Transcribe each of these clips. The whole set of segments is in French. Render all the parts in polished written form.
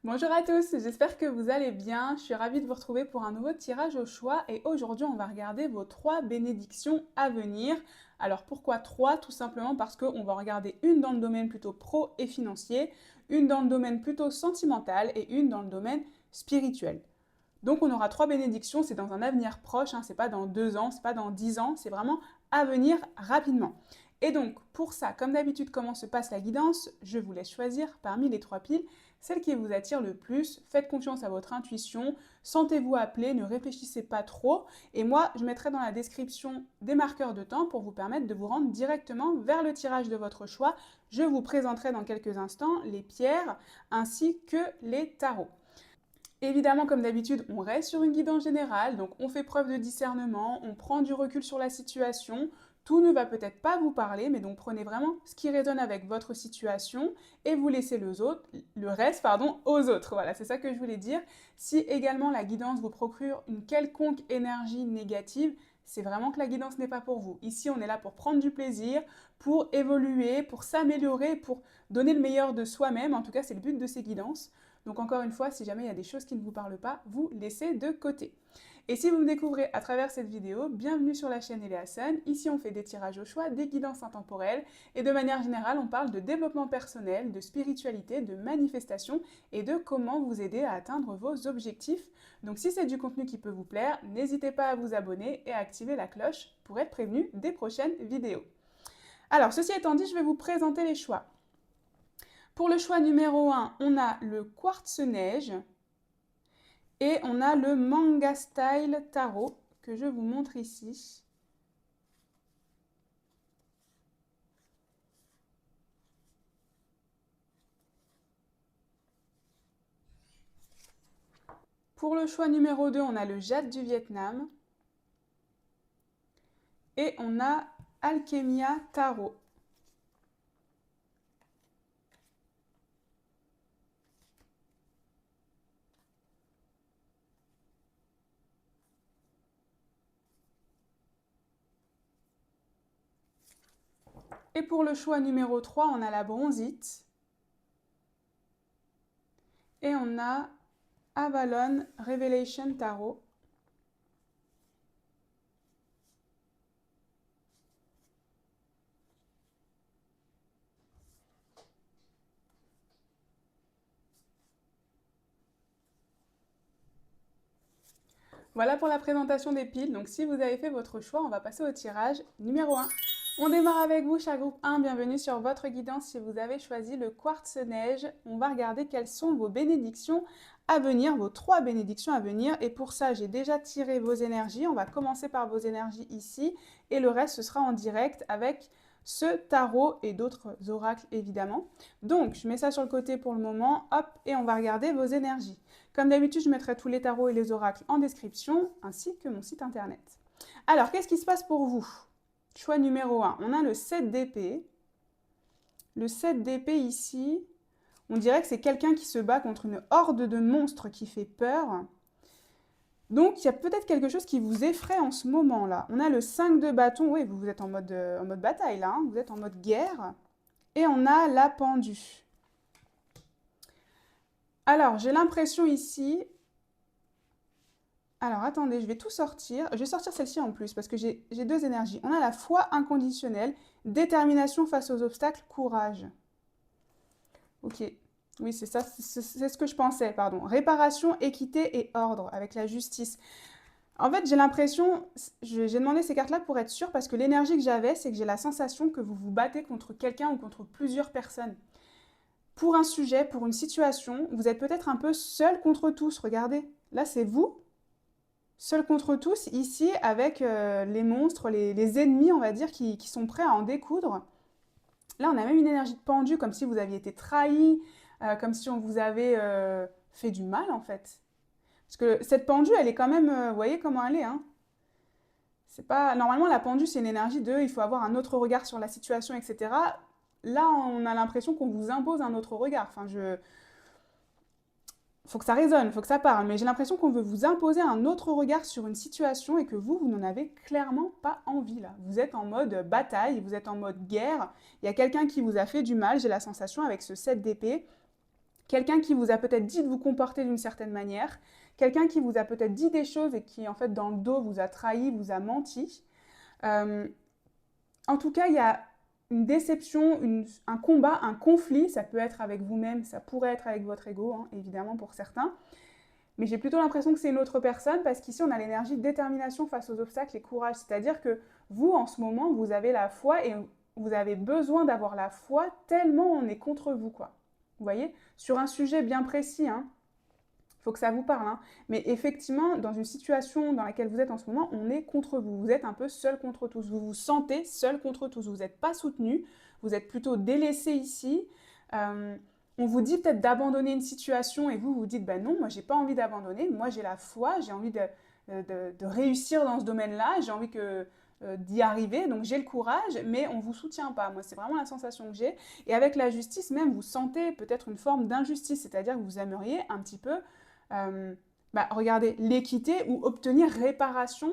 Bonjour à tous, j'espère que vous allez bien. Je suis ravie de vous retrouver pour un nouveau tirage au choix et aujourd'hui on va regarder vos 3 bénédictions à venir. Alors pourquoi 3? Tout simplement parce qu'on va regarder une dans le domaine plutôt pro et financier, une dans le domaine plutôt sentimental et une dans le domaine spirituel. Donc on aura 3 bénédictions, c'est dans un avenir proche, hein, c'est pas dans 2 ans, c'est pas dans 10 ans, c'est vraiment à venir rapidement. Et donc pour ça, comme d'habitude, comment se passe la guidance? Je vous laisse choisir parmi les 3 piles celle qui vous attire le plus. Faites confiance à votre intuition, sentez-vous appelé, ne réfléchissez pas trop. Et moi, je mettrai dans la description des marqueurs de temps pour vous permettre de vous rendre directement vers le tirage de votre choix. Je vous présenterai dans quelques instants les pierres ainsi que les tarots. Évidemment, comme d'habitude, on reste sur une guidance générale, donc on fait preuve de discernement, on prend du recul sur la situation. Tout ne va peut-être pas vous parler, mais donc prenez vraiment ce qui résonne avec votre situation et vous laissez le reste aux autres. Voilà, c'est ça que je voulais dire. Si également la guidance vous procure une quelconque énergie négative, c'est vraiment que la guidance n'est pas pour vous. Ici, on est là pour prendre du plaisir, pour évoluer, pour s'améliorer, pour donner le meilleur de soi-même. En tout cas, c'est le but de ces guidances. Donc encore une fois, si jamais il y a des choses qui ne vous parlent pas, vous laissez de côté. Et si vous me découvrez à travers cette vidéo, bienvenue sur la chaîne Eléa Sun. Ici, on fait des tirages au choix, des guidances intemporelles et de manière générale, on parle de développement personnel, de spiritualité, de manifestation et de comment vous aider à atteindre vos objectifs. Donc si c'est du contenu qui peut vous plaire, n'hésitez pas à vous abonner et à activer la cloche pour être prévenu des prochaines vidéos. Alors, ceci étant dit, je vais vous présenter les choix. Pour le choix numéro 1, on a le quartz neige et on a le manga style tarot que je vous montre ici. Pour le choix numéro 2, on a le jade du Vietnam et on a Alchemia Tarot. Et pour le choix numéro 3, on a la bronzite et on a Avalon Revelation Tarot. Voilà pour la présentation des piles. Donc si vous avez fait votre choix, on va passer au tirage numéro 1. On démarre avec vous, cher groupe 1. Bienvenue sur votre guidance si vous avez choisi le quartz neige. On va regarder quelles sont vos bénédictions à venir, vos 3 bénédictions à venir. Et pour ça, j'ai déjà tiré vos énergies. On va commencer par vos énergies ici. Et le reste, ce sera en direct avec ce tarot et d'autres oracles évidemment. Donc, je mets ça sur le côté pour le moment. Hop, et on va regarder vos énergies. Comme d'habitude, je mettrai tous les tarots et les oracles en description, ainsi que mon site internet. Alors, qu'est-ce qui se passe pour vous? Choix numéro 1, on a le 7 d'épée. Le 7 d'épée ici, on dirait que c'est quelqu'un qui se bat contre une horde de monstres qui fait peur. Donc, il y a peut-être quelque chose qui vous effraie en ce moment-là. On a le 5 de bâton, oui, vous êtes en mode bataille là, hein, vous êtes en mode guerre. Et on a la pendue. Alors, j'ai l'impression ici. Alors, attendez, je vais tout sortir. Je vais sortir celle-ci en plus parce que j'ai 2 énergies. On a la foi inconditionnelle, détermination face aux obstacles, courage. Ok. Oui, c'est ça, c'est ce que je pensais, pardon. Réparation, équité et ordre avec la justice. En fait, j'ai l'impression, j'ai demandé ces cartes-là pour être sûre parce que l'énergie que j'avais, c'est que j'ai la sensation que vous vous battez contre quelqu'un ou contre plusieurs personnes. Pour un sujet, pour une situation, vous êtes peut-être un peu seul contre tous. Regardez, là, c'est vous, seul contre tous, ici, avec les monstres, les ennemis, on va dire, qui sont prêts à en découdre. Là, on a même une énergie de pendu, comme si vous aviez été trahi, comme si on vous avait fait du mal, en fait. Parce que cette pendue, elle est quand même, vous voyez comment elle est, hein. C'est pas normalement la pendue, c'est une énergie de, il faut avoir un autre regard sur la situation, etc. Là, on a l'impression qu'on vous impose un autre regard. Enfin, faut que ça résonne, faut que ça parle, mais j'ai l'impression qu'on veut vous imposer un autre regard sur une situation et que vous n'en avez clairement pas envie là. Vous êtes en mode bataille, vous êtes en mode guerre, il y a quelqu'un qui vous a fait du mal, j'ai la sensation avec ce 7 d'épée. quelqu'un qui vous a peut-être dit de vous comporter d'une certaine manière, quelqu'un qui vous a peut-être dit des choses et qui, en fait, dans le dos, vous a trahi, vous a menti. En tout cas, il y a une déception, un combat, un conflit, ça peut être avec vous-même, ça pourrait être avec votre ego, hein, évidemment pour certains, mais j'ai plutôt l'impression que c'est une autre personne parce qu'ici on a l'énergie de détermination face aux obstacles et courage, c'est-à-dire que vous en ce moment vous avez la foi et vous avez besoin d'avoir la foi tellement on est contre vous quoi. Vous voyez, sur un sujet bien précis, hein, faut que ça vous parle, hein. Mais effectivement, dans une situation dans laquelle vous êtes en ce moment, on est contre vous. Vous êtes un peu seul contre tous. Vous vous sentez seul contre tous. Vous n'êtes pas soutenu. Vous êtes plutôt délaissé ici. On vous dit peut-être d'abandonner une situation et vous vous dites, ben non, moi j'ai pas envie d'abandonner. Moi j'ai la foi, j'ai envie de réussir dans ce domaine-là. J'ai envie d'y arriver, donc j'ai le courage, mais on ne vous soutient pas. Moi, c'est vraiment la sensation que j'ai. Et avec la justice, même, vous sentez peut-être une forme d'injustice, c'est-à-dire que vous aimeriez un petit peu regardez, l'équité ou obtenir réparation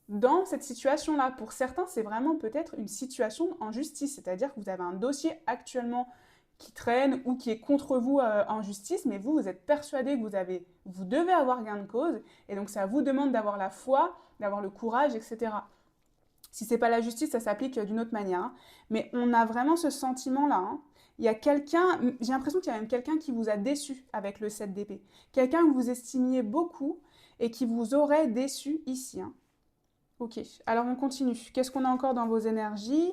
dans cette situation-là. Pour certains, c'est vraiment peut-être une situation en justice, c'est-à-dire que vous avez un dossier actuellement qui traîne ou qui est contre vous en justice, mais vous, vous êtes persuadé que vous devez avoir gain de cause, et donc ça vous demande d'avoir la foi, d'avoir le courage, etc. Si c'est pas la justice, ça s'applique d'une autre manière. Hein. Mais on a vraiment ce sentiment-là. Hein. Il y a quelqu'un, j'ai l'impression qu'il y a même quelqu'un qui vous a déçu avec le 7 d'épée. Quelqu'un que vous estimiez beaucoup et qui vous aurait déçu ici. Hein. Ok, alors on continue. Qu'est-ce qu'on a encore dans vos énergies?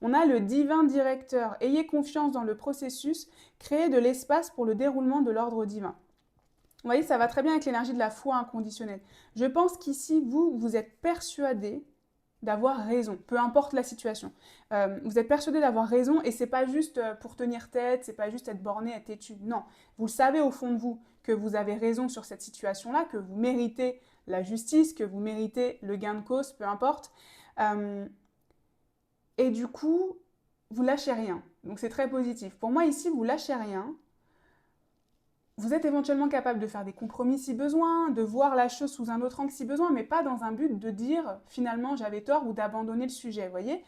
On a le divin directeur. Ayez confiance dans le processus. Créez de l'espace pour le déroulement de l'ordre divin. Vous voyez, ça va très bien avec l'énergie de la foi inconditionnelle. Je pense qu'ici, vous êtes persuadé d'avoir raison, peu importe la situation. Vous êtes persuadé d'avoir raison et c'est pas juste pour tenir tête, c'est pas juste être borné, être têtu. Non, vous le savez au fond de vous que vous avez raison sur cette situation-là, que vous méritez la justice, que vous méritez le gain de cause, peu importe. Et du coup, vous lâchez rien. Donc c'est très positif. Pour moi ici, vous lâchez rien. Vous êtes éventuellement capable de faire des compromis si besoin, de voir la chose sous un autre angle si besoin, mais pas dans un but de dire finalement j'avais tort ou d'abandonner le sujet, vous voyez.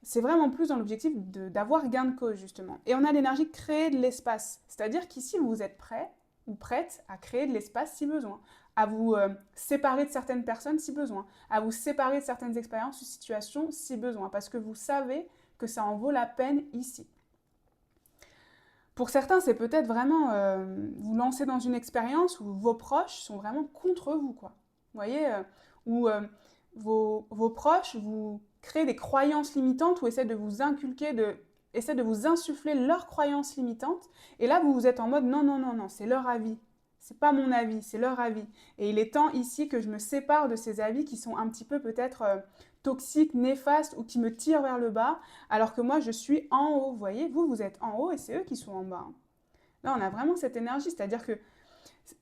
C'est vraiment plus dans l'objectif d'avoir gain de cause justement. Et on a l'énergie de créer de l'espace, c'est-à-dire qu'ici vous êtes prêt ou prête à créer de l'espace si besoin, à vous séparer de certaines personnes si besoin, à vous séparer de certaines expériences ou situations si besoin, parce que vous savez que ça en vaut la peine ici. Pour certains, c'est peut-être vraiment vous lancer dans une expérience où vos proches sont vraiment contre vous, quoi. Vous voyez, où vos proches vous créent des croyances limitantes ou essaient de vous inculquer, essaient de vous insuffler leurs croyances limitantes. Et là, vous êtes en mode non, non, non, non, c'est leur avis. C'est pas mon avis, c'est leur avis. Et il est temps ici que je me sépare de ces avis qui sont un petit peu peut-être toxiques, néfastes ou qui me tirent vers le bas, alors que moi je suis en haut. Vous voyez, vous êtes en haut et c'est eux qui sont en bas. Hein. Là, on a vraiment cette énergie, c'est-à-dire que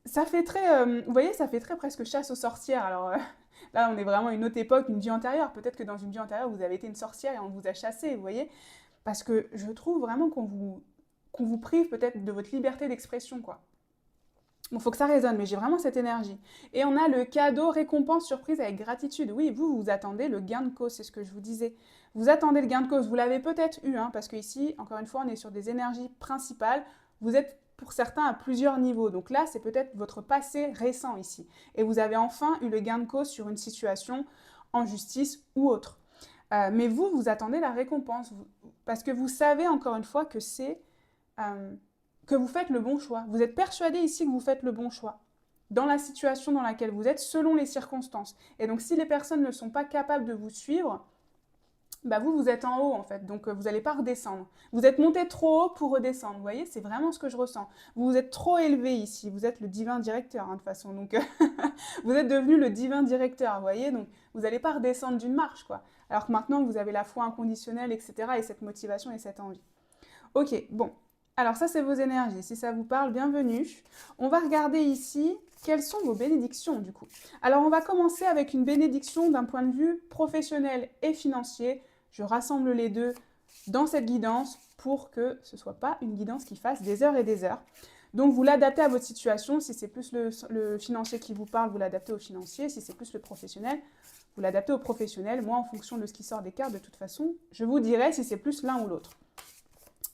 ça fait très, vous voyez, ça fait très presque chasse aux sorcières. Alors là, on est vraiment une autre époque, une vie antérieure. Peut-être que dans une vie antérieure, vous avez été une sorcière et on vous a chassé, vous voyez. Parce que je trouve vraiment qu'on vous prive peut-être de votre liberté d'expression, quoi. Bon, faut que ça résonne, mais j'ai vraiment cette énergie. Et on a le cadeau, récompense, surprise avec gratitude. Oui, vous attendez le gain de cause, c'est ce que je vous disais. Vous attendez le gain de cause, vous l'avez peut-être eu, hein, parce qu'ici, encore une fois, on est sur des énergies principales. Vous êtes pour certains à plusieurs niveaux. Donc là, c'est peut-être votre passé récent ici. Et vous avez enfin eu le gain de cause sur une situation en justice ou autre. Mais vous attendez la récompense, parce que vous savez encore une fois que c'est... que vous faites le bon choix. Vous êtes persuadé ici que vous faites le bon choix dans la situation dans laquelle vous êtes, selon les circonstances. Et donc, si les personnes ne sont pas capables de vous suivre, bah vous êtes en haut en fait, donc vous n'allez pas redescendre. Vous êtes monté trop haut pour redescendre, vous voyez, c'est vraiment ce que je ressens. Vous êtes trop élevé ici, vous êtes le divin directeur hein, de toute façon, donc vous êtes devenu le divin directeur, vous voyez, donc vous n'allez pas redescendre d'une marche, quoi. Alors que maintenant, vous avez la foi inconditionnelle, etc., et cette motivation et cette envie. Ok, bon. Alors ça, c'est vos énergies. Si ça vous parle, bienvenue. On va regarder ici quelles sont vos bénédictions du coup. Alors on va commencer avec une bénédiction d'un point de vue professionnel et financier. Je rassemble les deux dans cette guidance pour que ce ne soit pas une guidance qui fasse des heures et des heures. Donc vous l'adaptez à votre situation. Si c'est plus le financier qui vous parle, vous l'adaptez au financier. Si c'est plus le professionnel, vous l'adaptez au professionnel. Moi, en fonction de ce qui sort des cartes, de toute façon, je vous dirai si c'est plus l'un ou l'autre.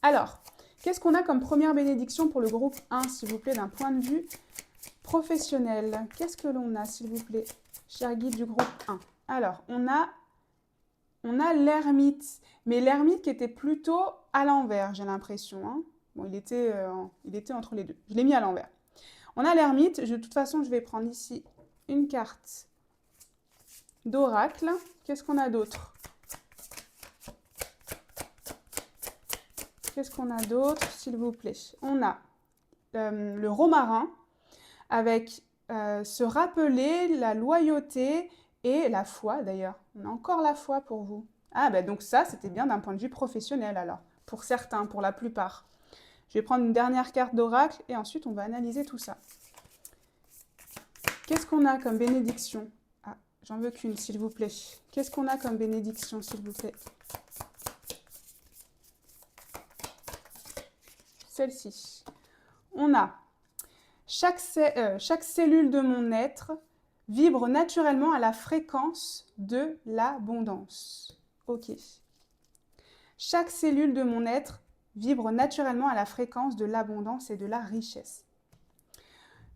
Alors, Qu'est-ce qu'on a comme première bénédiction pour le groupe 1, s'il vous plaît, d'un point de vue professionnel? Qu'est-ce que l'on a, s'il vous plaît, cher guide du groupe 1? Alors, on a l'ermite, mais l'ermite qui était plutôt à l'envers, j'ai l'impression. Hein. Bon, il était entre les deux. Je l'ai mis à l'envers. On a l'ermite. De toute façon, je vais prendre ici une carte d'oracle. Qu'est-ce qu'on a d'autre? Qu'est-ce qu'on a d'autre, s'il vous plaît? On a le romarin avec se rappeler la loyauté et la foi, d'ailleurs. On a encore la foi pour vous. Ah, ben donc ça, c'était bien d'un point de vue professionnel, alors. Pour certains, pour la plupart. Je vais prendre une dernière carte d'oracle et ensuite, on va analyser tout ça. Qu'est-ce qu'on a comme bénédiction? Ah, j'en veux qu'une, s'il vous plaît. Qu'est-ce qu'on a comme bénédiction, s'il vous plaît? Celle-ci. On a chaque cellule de mon être vibre naturellement à la fréquence de l'abondance. Ok. Chaque cellule de mon être vibre naturellement à la fréquence de l'abondance et de la richesse.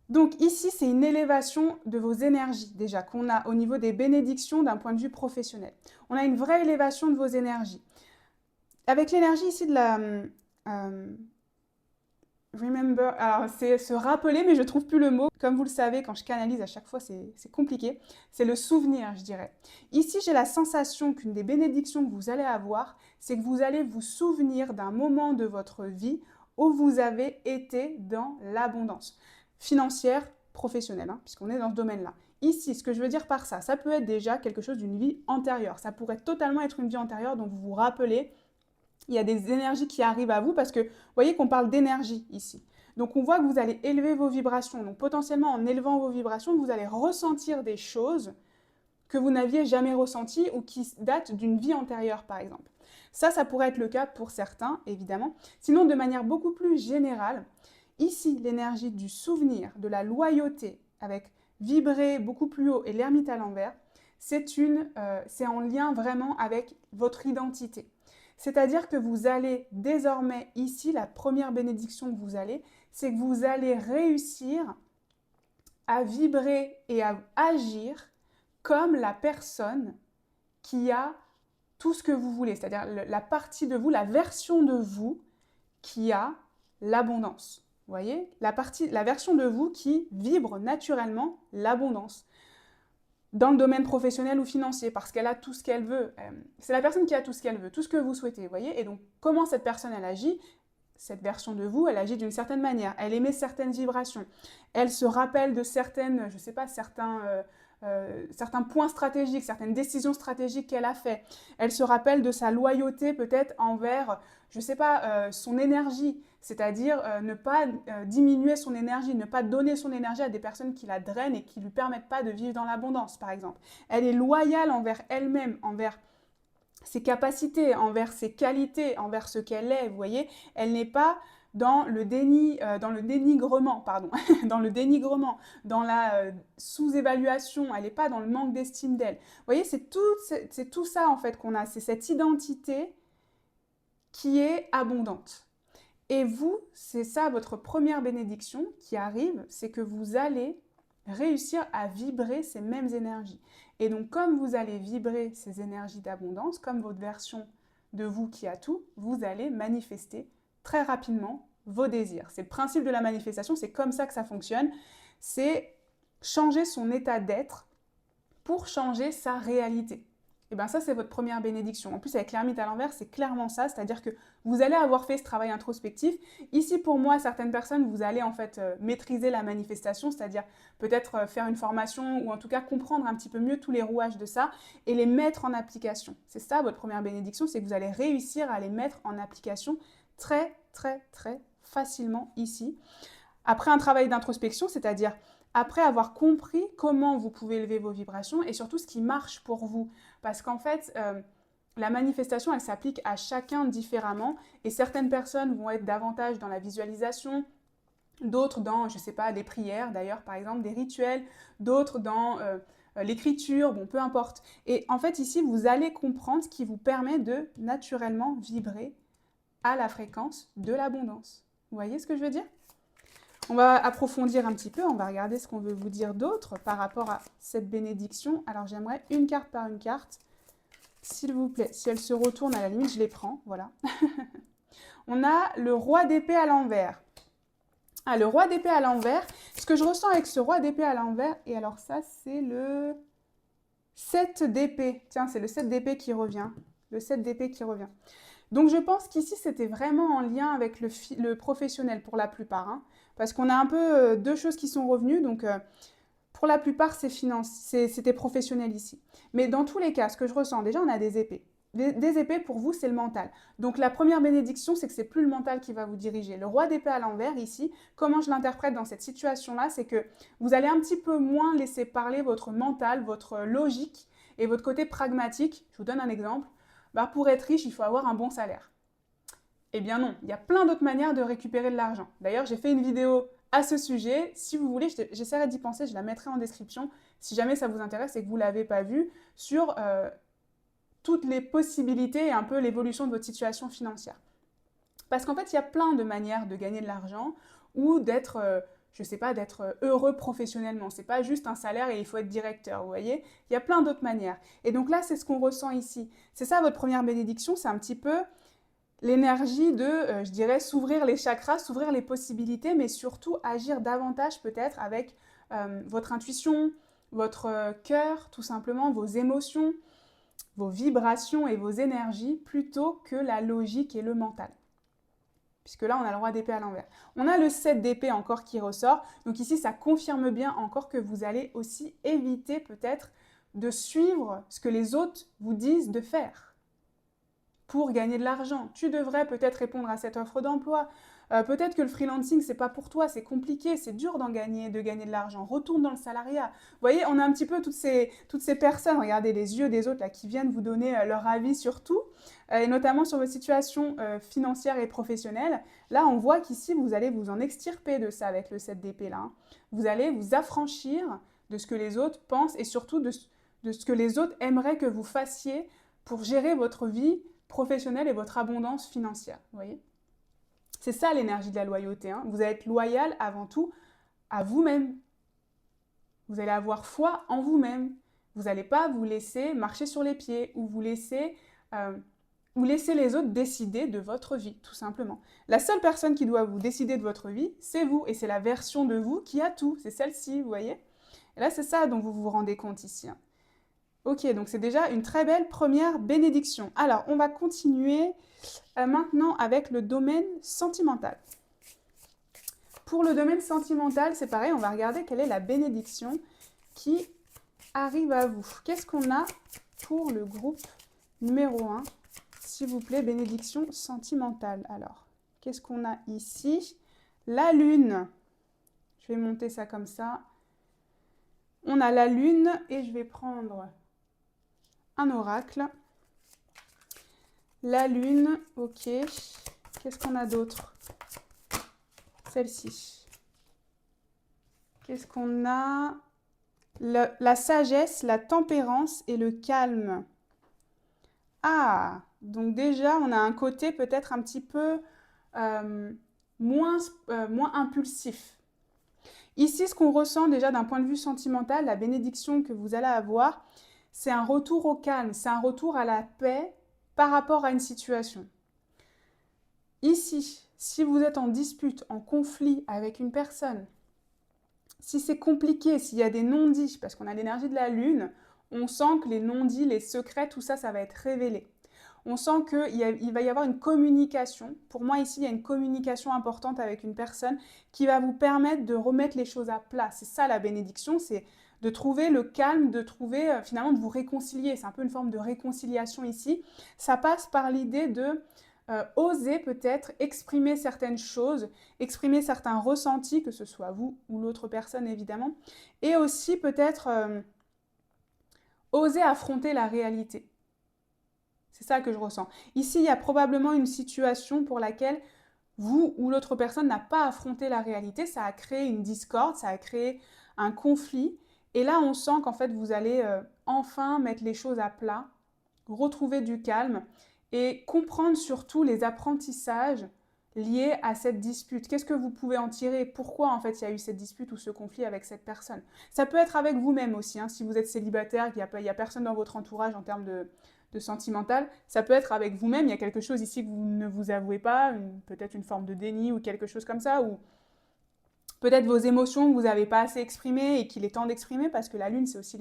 Donc ici, c'est une élévation de vos énergies déjà qu'on a au niveau des bénédictions d'un point de vue professionnel. On a une vraie élévation de vos énergies. Avec l'énergie ici de la... remember, alors c'est se rappeler, mais je ne trouve plus le mot. Comme vous le savez, quand je canalise à chaque fois, c'est compliqué. C'est le souvenir, je dirais. Ici, j'ai la sensation qu'une des bénédictions que vous allez avoir, c'est que vous allez vous souvenir d'un moment de votre vie où vous avez été dans l'abondance financière, professionnelle, hein, puisqu'on est dans ce domaine-là. Ici, ce que je veux dire par ça, ça peut être déjà quelque chose d'une vie antérieure. Ça pourrait totalement être une vie antérieure dont vous vous rappelez. Il y a des énergies qui arrivent à vous parce que vous voyez qu'on parle d'énergie ici. Donc on voit que vous allez élever vos vibrations. Donc potentiellement en élevant vos vibrations, vous allez ressentir des choses que vous n'aviez jamais ressenties ou qui datent d'une vie antérieure par exemple. Ça pourrait être le cas pour certains évidemment. Sinon de manière beaucoup plus générale, ici l'énergie du souvenir, de la loyauté avec vibrer beaucoup plus haut et l'ermite à l'envers, c'est en lien vraiment avec votre identité. C'est-à-dire que vous allez désormais, ici, la première bénédiction que vous allez, c'est que vous allez réussir à vibrer et à agir comme la personne qui a tout ce que vous voulez. C'est-à-dire la partie de vous, la version de vous qui a l'abondance. Vous voyez? La version de vous qui vibre naturellement l'abondance. Dans le domaine professionnel ou financier, parce qu'elle a tout ce qu'elle veut. C'est la personne qui a tout ce qu'elle veut, tout ce que vous souhaitez, vous voyez? Et donc, comment cette personne, elle agit? Cette version de vous, elle agit d'une certaine manière. Elle émet certaines vibrations. Elle se rappelle de certaines, je ne sais pas, certains points stratégiques, certaines décisions stratégiques qu'elle a fait. Elle se rappelle de sa loyauté peut-être envers, je ne sais pas, son énergie, c'est-à-dire ne pas diminuer son énergie, ne pas donner son énergie à des personnes qui la drainent et qui ne lui permettent pas de vivre dans l'abondance, par exemple. Elle est loyale envers elle-même, envers ses capacités, envers ses qualités, envers ce qu'elle est, vous voyez. Elle n'est pas dans le dénigrement, pardon, dans le dénigrement, dans la sous-évaluation, elle n'est pas dans le manque d'estime d'elle. Vous voyez, c'est tout ça en fait qu'on a, c'est cette identité qui est abondante. Et vous, c'est ça votre première bénédiction qui arrive, c'est que vous allez réussir à vibrer ces mêmes énergies. Et donc, comme vous allez vibrer ces énergies d'abondance, comme votre version de vous qui a tout, vous allez manifester très rapidement vos désirs. C'est le principe de la manifestation, c'est comme ça que ça fonctionne. C'est changer son état d'être pour changer sa réalité. Et bien ça, c'est votre première bénédiction. En plus, avec l'ermite à l'envers, c'est clairement ça, c'est-à-dire que vous allez avoir fait ce travail introspectif. Ici, pour moi, certaines personnes, vous allez en fait maîtriser la manifestation, c'est-à-dire peut-être faire une formation ou en tout cas comprendre un petit peu mieux tous les rouages de ça et les mettre en application. C'est ça, votre première bénédiction, c'est que vous allez réussir à les mettre en application très, très, très facilement ici. Après un travail d'introspection, c'est-à-dire après avoir compris comment vous pouvez élever vos vibrations et surtout ce qui marche pour vous. Parce qu'en fait, la manifestation, elle s'applique à chacun différemment et certaines personnes vont être davantage dans la visualisation, d'autres dans, je ne sais pas, des prières d'ailleurs, par exemple, des rituels, d'autres dans l'écriture, bon, peu importe. Et en fait, ici, vous allez comprendre ce qui vous permet de naturellement vibrer à la fréquence de l'abondance. Vous voyez ce que je veux dire? On va approfondir un petit peu, on va regarder ce qu'on veut vous dire d'autre par rapport à cette bénédiction. Alors j'aimerais une carte par une carte, s'il vous plaît. Si elle se retourne, à la limite, je les prends, voilà. On a le roi d'épée à l'envers. Ah, le roi d'épée à l'envers, ce que je ressens avec ce roi d'épée à l'envers, et alors ça, c'est le 7 d'épée. Tiens, c'est le 7 d'épée qui revient. Le 7 d'épée qui revient. Donc je pense qu'ici, c'était vraiment en lien avec le professionnel pour la plupart. Hein, parce qu'on a un peu deux choses qui sont revenues. Donc pour la plupart, c'était professionnel ici. Mais dans tous les cas, ce que je ressens, déjà, on a des épées. Des épées, pour vous, c'est le mental. Donc la première bénédiction, c'est que c'est plus le mental qui va vous diriger. Le roi d'épée à l'envers, ici, comment je l'interprète dans cette situation-là, c'est que vous allez un petit peu moins laisser parler votre mental, votre logique et votre côté pragmatique. Je vous donne un exemple. Bah, pour être riche, il faut avoir un bon salaire. Eh bien non, il y a plein d'autres manières de récupérer de l'argent. D'ailleurs, j'ai fait une vidéo à ce sujet. Si vous voulez, j'essaierai d'y penser, je la mettrai en description, si jamais ça vous intéresse et que vous ne l'avez pas vue, sur toutes les possibilités et un peu l'évolution de votre situation financière. Parce qu'en fait, il y a plein de manières de gagner de l'argent ou d'être, je sais pas, d'être heureux professionnellement. C'est pas juste un salaire et il faut être directeur, vous voyez. Il y a plein d'autres manières. Et donc là, c'est ce qu'on ressent ici. C'est ça votre première bénédiction, c'est un petit peu l'énergie de, je dirais, s'ouvrir les chakras, s'ouvrir les possibilités, mais surtout agir davantage peut-être avec votre intuition, votre cœur, tout simplement, vos émotions, vos vibrations et vos énergies, plutôt que la logique et le mental. Puisque là, on a le roi d'épée à l'envers. On a le 7 d'épée encore qui ressort. Donc ici, ça confirme bien encore que vous allez aussi éviter peut-être de suivre ce que les autres vous disent de faire pour gagner de l'argent. Tu devrais peut-être répondre à cette offre d'emploi. Peut-être que le freelancing, c'est pas pour toi, c'est compliqué, c'est dur de gagner de l'argent. Retourne dans le salariat. Vous voyez, on a un petit peu toutes ces personnes, regardez les yeux des autres là, qui viennent vous donner leur avis sur tout, et notamment sur votre situation financière et professionnelle. Là, on voit qu'ici, vous allez vous en extirper de ça avec le 7 d'épée là. Hein. Vous allez vous affranchir de ce que les autres pensent et surtout de ce que les autres aimeraient que vous fassiez pour gérer votre vie professionnelle et votre abondance financière. Vous voyez ? C'est ça l'énergie de la loyauté. Hein. Vous allez être loyal avant tout à vous-même. Vous allez avoir foi en vous-même. Vous n'allez pas vous laisser marcher sur les pieds ou vous laisser les autres décider de votre vie, tout simplement. La seule personne qui doit vous décider de votre vie, c'est vous. Et c'est la version de vous qui a tout. C'est celle-ci, vous voyez ? Et là, c'est ça dont vous vous rendez compte ici. Hein. Ok, donc c'est déjà une très belle première bénédiction. Alors, on va continuer maintenant avec le domaine sentimental. Pour le domaine sentimental, c'est pareil, on va regarder quelle est la bénédiction qui arrive à vous. Qu'est-ce qu'on a pour le groupe numéro 1? S'il vous plaît, bénédiction sentimentale. Alors, qu'est-ce qu'on a ici? La lune. Je vais monter ça comme ça. On a la lune et je vais prendre un oracle. La lune, ok. Qu'est-ce qu'on a d'autre? Celle-ci. Qu'est-ce qu'on a? La sagesse, la tempérance et le calme. Ah, donc déjà, on a un côté peut-être un petit peu moins impulsif. Ici, ce qu'on ressent déjà d'un point de vue sentimental, la bénédiction que vous allez avoir, c'est un retour au calme, c'est un retour à la paix par rapport à une situation. Ici, si vous êtes en dispute, en conflit avec une personne, si c'est compliqué, s'il y a des non-dits, parce qu'on a l'énergie de la lune, on sent que les non-dits, les secrets, tout ça, ça va être révélé. On sent qu'il va y avoir une communication. Pour moi, ici, il y a une communication importante avec une personne qui va vous permettre de remettre les choses à plat. C'est ça la bénédiction, c'est de trouver le calme, de trouver finalement de vous réconcilier. C'est un peu une forme de réconciliation ici. Ça passe par l'idée de oser peut-être exprimer certaines choses, exprimer certains ressentis, que ce soit vous ou l'autre personne évidemment, et aussi peut-être oser affronter la réalité. C'est ça que je ressens. Ici, il y a probablement une situation pour laquelle vous ou l'autre personne n'a pas affronté la réalité, ça a créé une discorde, ça a créé un conflit, et là on sent qu'en fait vous allez enfin mettre les choses à plat, retrouver du calme, et comprendre surtout les apprentissages liés à cette dispute. Qu'est-ce que vous pouvez en tirer? Pourquoi en fait il y a eu cette dispute ou ce conflit avec cette personne? Ça peut être avec vous-même aussi, hein, si vous êtes célibataire, qu'il n'y a personne dans votre entourage en termes de sentimental, ça peut être avec vous-même, il y a quelque chose ici que vous ne vous avouez pas, peut-être une forme de déni ou quelque chose comme ça, ou peut-être vos émotions que vous n'avez pas assez exprimées et qu'il est temps d'exprimer, parce que la lune, c'est aussi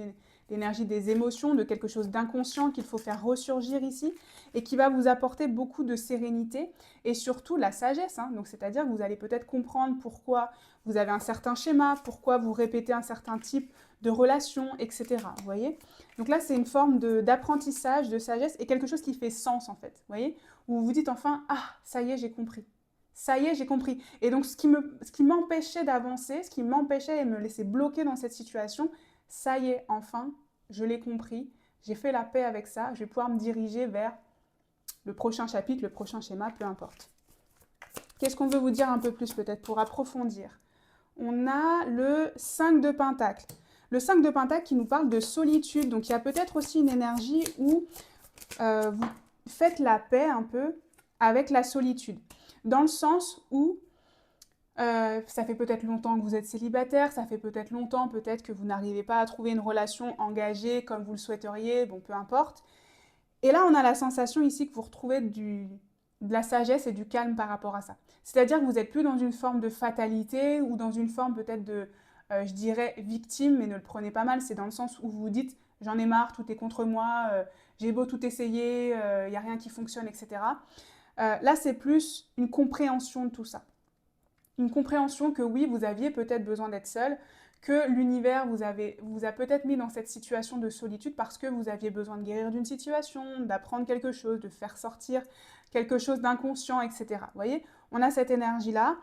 l'énergie des émotions, de quelque chose d'inconscient qu'il faut faire ressurgir ici, et qui va vous apporter beaucoup de sérénité, et surtout la sagesse. Hein. Donc, c'est-à-dire que vous allez peut-être comprendre pourquoi vous avez un certain schéma, pourquoi vous répétez un certain type de relation, etc. Vous voyez? Donc là, c'est une forme d'apprentissage, de sagesse, et quelque chose qui fait sens, en fait. Vous voyez? Où vous vous dites enfin, ah, ça y est, j'ai compris. Ça y est, j'ai compris. Et donc, ce qui m'empêchait d'avancer, ce qui m'empêchait de me laisser bloquer dans cette situation, ça y est, enfin, je l'ai compris. J'ai fait la paix avec ça. Je vais pouvoir me diriger vers le prochain chapitre, le prochain schéma, peu importe. Qu'est-ce qu'on veut vous dire un peu plus peut-être pour approfondir? On a le 5 de Pentacle. Le 5 de Pentacle qui nous parle de solitude. Donc, il y a peut-être aussi une énergie où vous faites la paix un peu avec la solitude. Dans le sens où ça fait peut-être longtemps que vous êtes célibataire, ça fait peut-être longtemps peut-être que vous n'arrivez pas à trouver une relation engagée comme vous le souhaiteriez, bon, peu importe. Et là, on a la sensation ici que vous retrouvez de la sagesse et du calme par rapport à ça. C'est-à-dire que vous n'êtes plus dans une forme de fatalité ou dans une forme peut-être de, je dirais, victime, mais ne le prenez pas mal, c'est dans le sens où vous vous dites, j'en ai marre, tout est contre moi, j'ai beau tout essayer, il n'y a rien qui fonctionne, etc. Là, c'est plus une compréhension de tout ça. Une compréhension que oui, vous aviez peut-être besoin d'être seul, que l'univers vous a peut-être mis dans cette situation de solitude parce que vous aviez besoin de guérir d'une situation, d'apprendre quelque chose, de faire sortir quelque chose d'inconscient, etc. Vous voyez, on a cette énergie-là.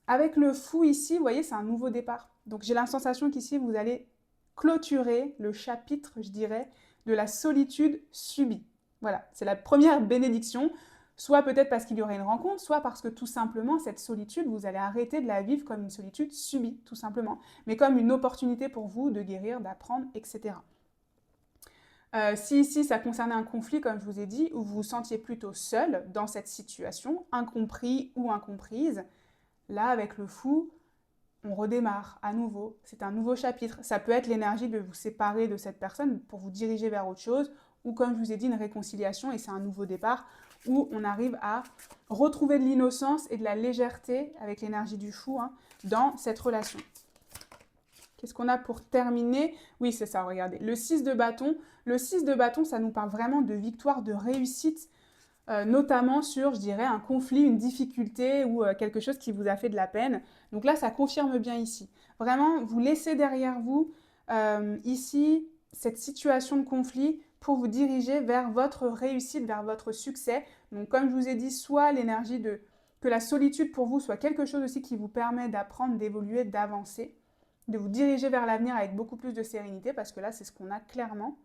Avec le fou ici, vous voyez, c'est un nouveau départ. Donc j'ai la sensation qu'ici, vous allez clôturer le chapitre, je dirais, de la solitude subie. Voilà, c'est la première bénédiction. Soit peut-être parce qu'il y aurait une rencontre, soit parce que tout simplement, cette solitude, vous allez arrêter de la vivre comme une solitude subie, tout simplement, mais comme une opportunité pour vous de guérir, d'apprendre, etc. Si ici, ça concernait un conflit, comme je vous ai dit, où vous vous sentiez plutôt seul dans cette situation, incompris ou incomprise, là, avec le fou, on redémarre à nouveau. C'est un nouveau chapitre. Ça peut être l'énergie de vous séparer de cette personne pour vous diriger vers autre chose, ou comme je vous ai dit, une réconciliation, et c'est un nouveau départ, où on arrive à retrouver de l'innocence et de la légèreté avec l'énergie du fou dans cette relation. Qu'est-ce qu'on a pour terminer? Oui, c'est ça, regardez. Le 6 de bâton. Le 6 de bâton, ça nous parle vraiment de victoire, de réussite, notamment sur, je dirais, un conflit, une difficulté ou quelque chose qui vous a fait de la peine. Donc là, ça confirme bien ici. Vraiment, vous laissez derrière vous, ici, cette situation de conflit pour vous diriger vers votre réussite, vers votre succès. Donc comme je vous ai dit, soit l'énergie que la solitude pour vous soit quelque chose aussi qui vous permet d'apprendre, d'évoluer, d'avancer, de vous diriger vers l'avenir avec beaucoup plus de sérénité, parce que là, c'est ce qu'on a clairement.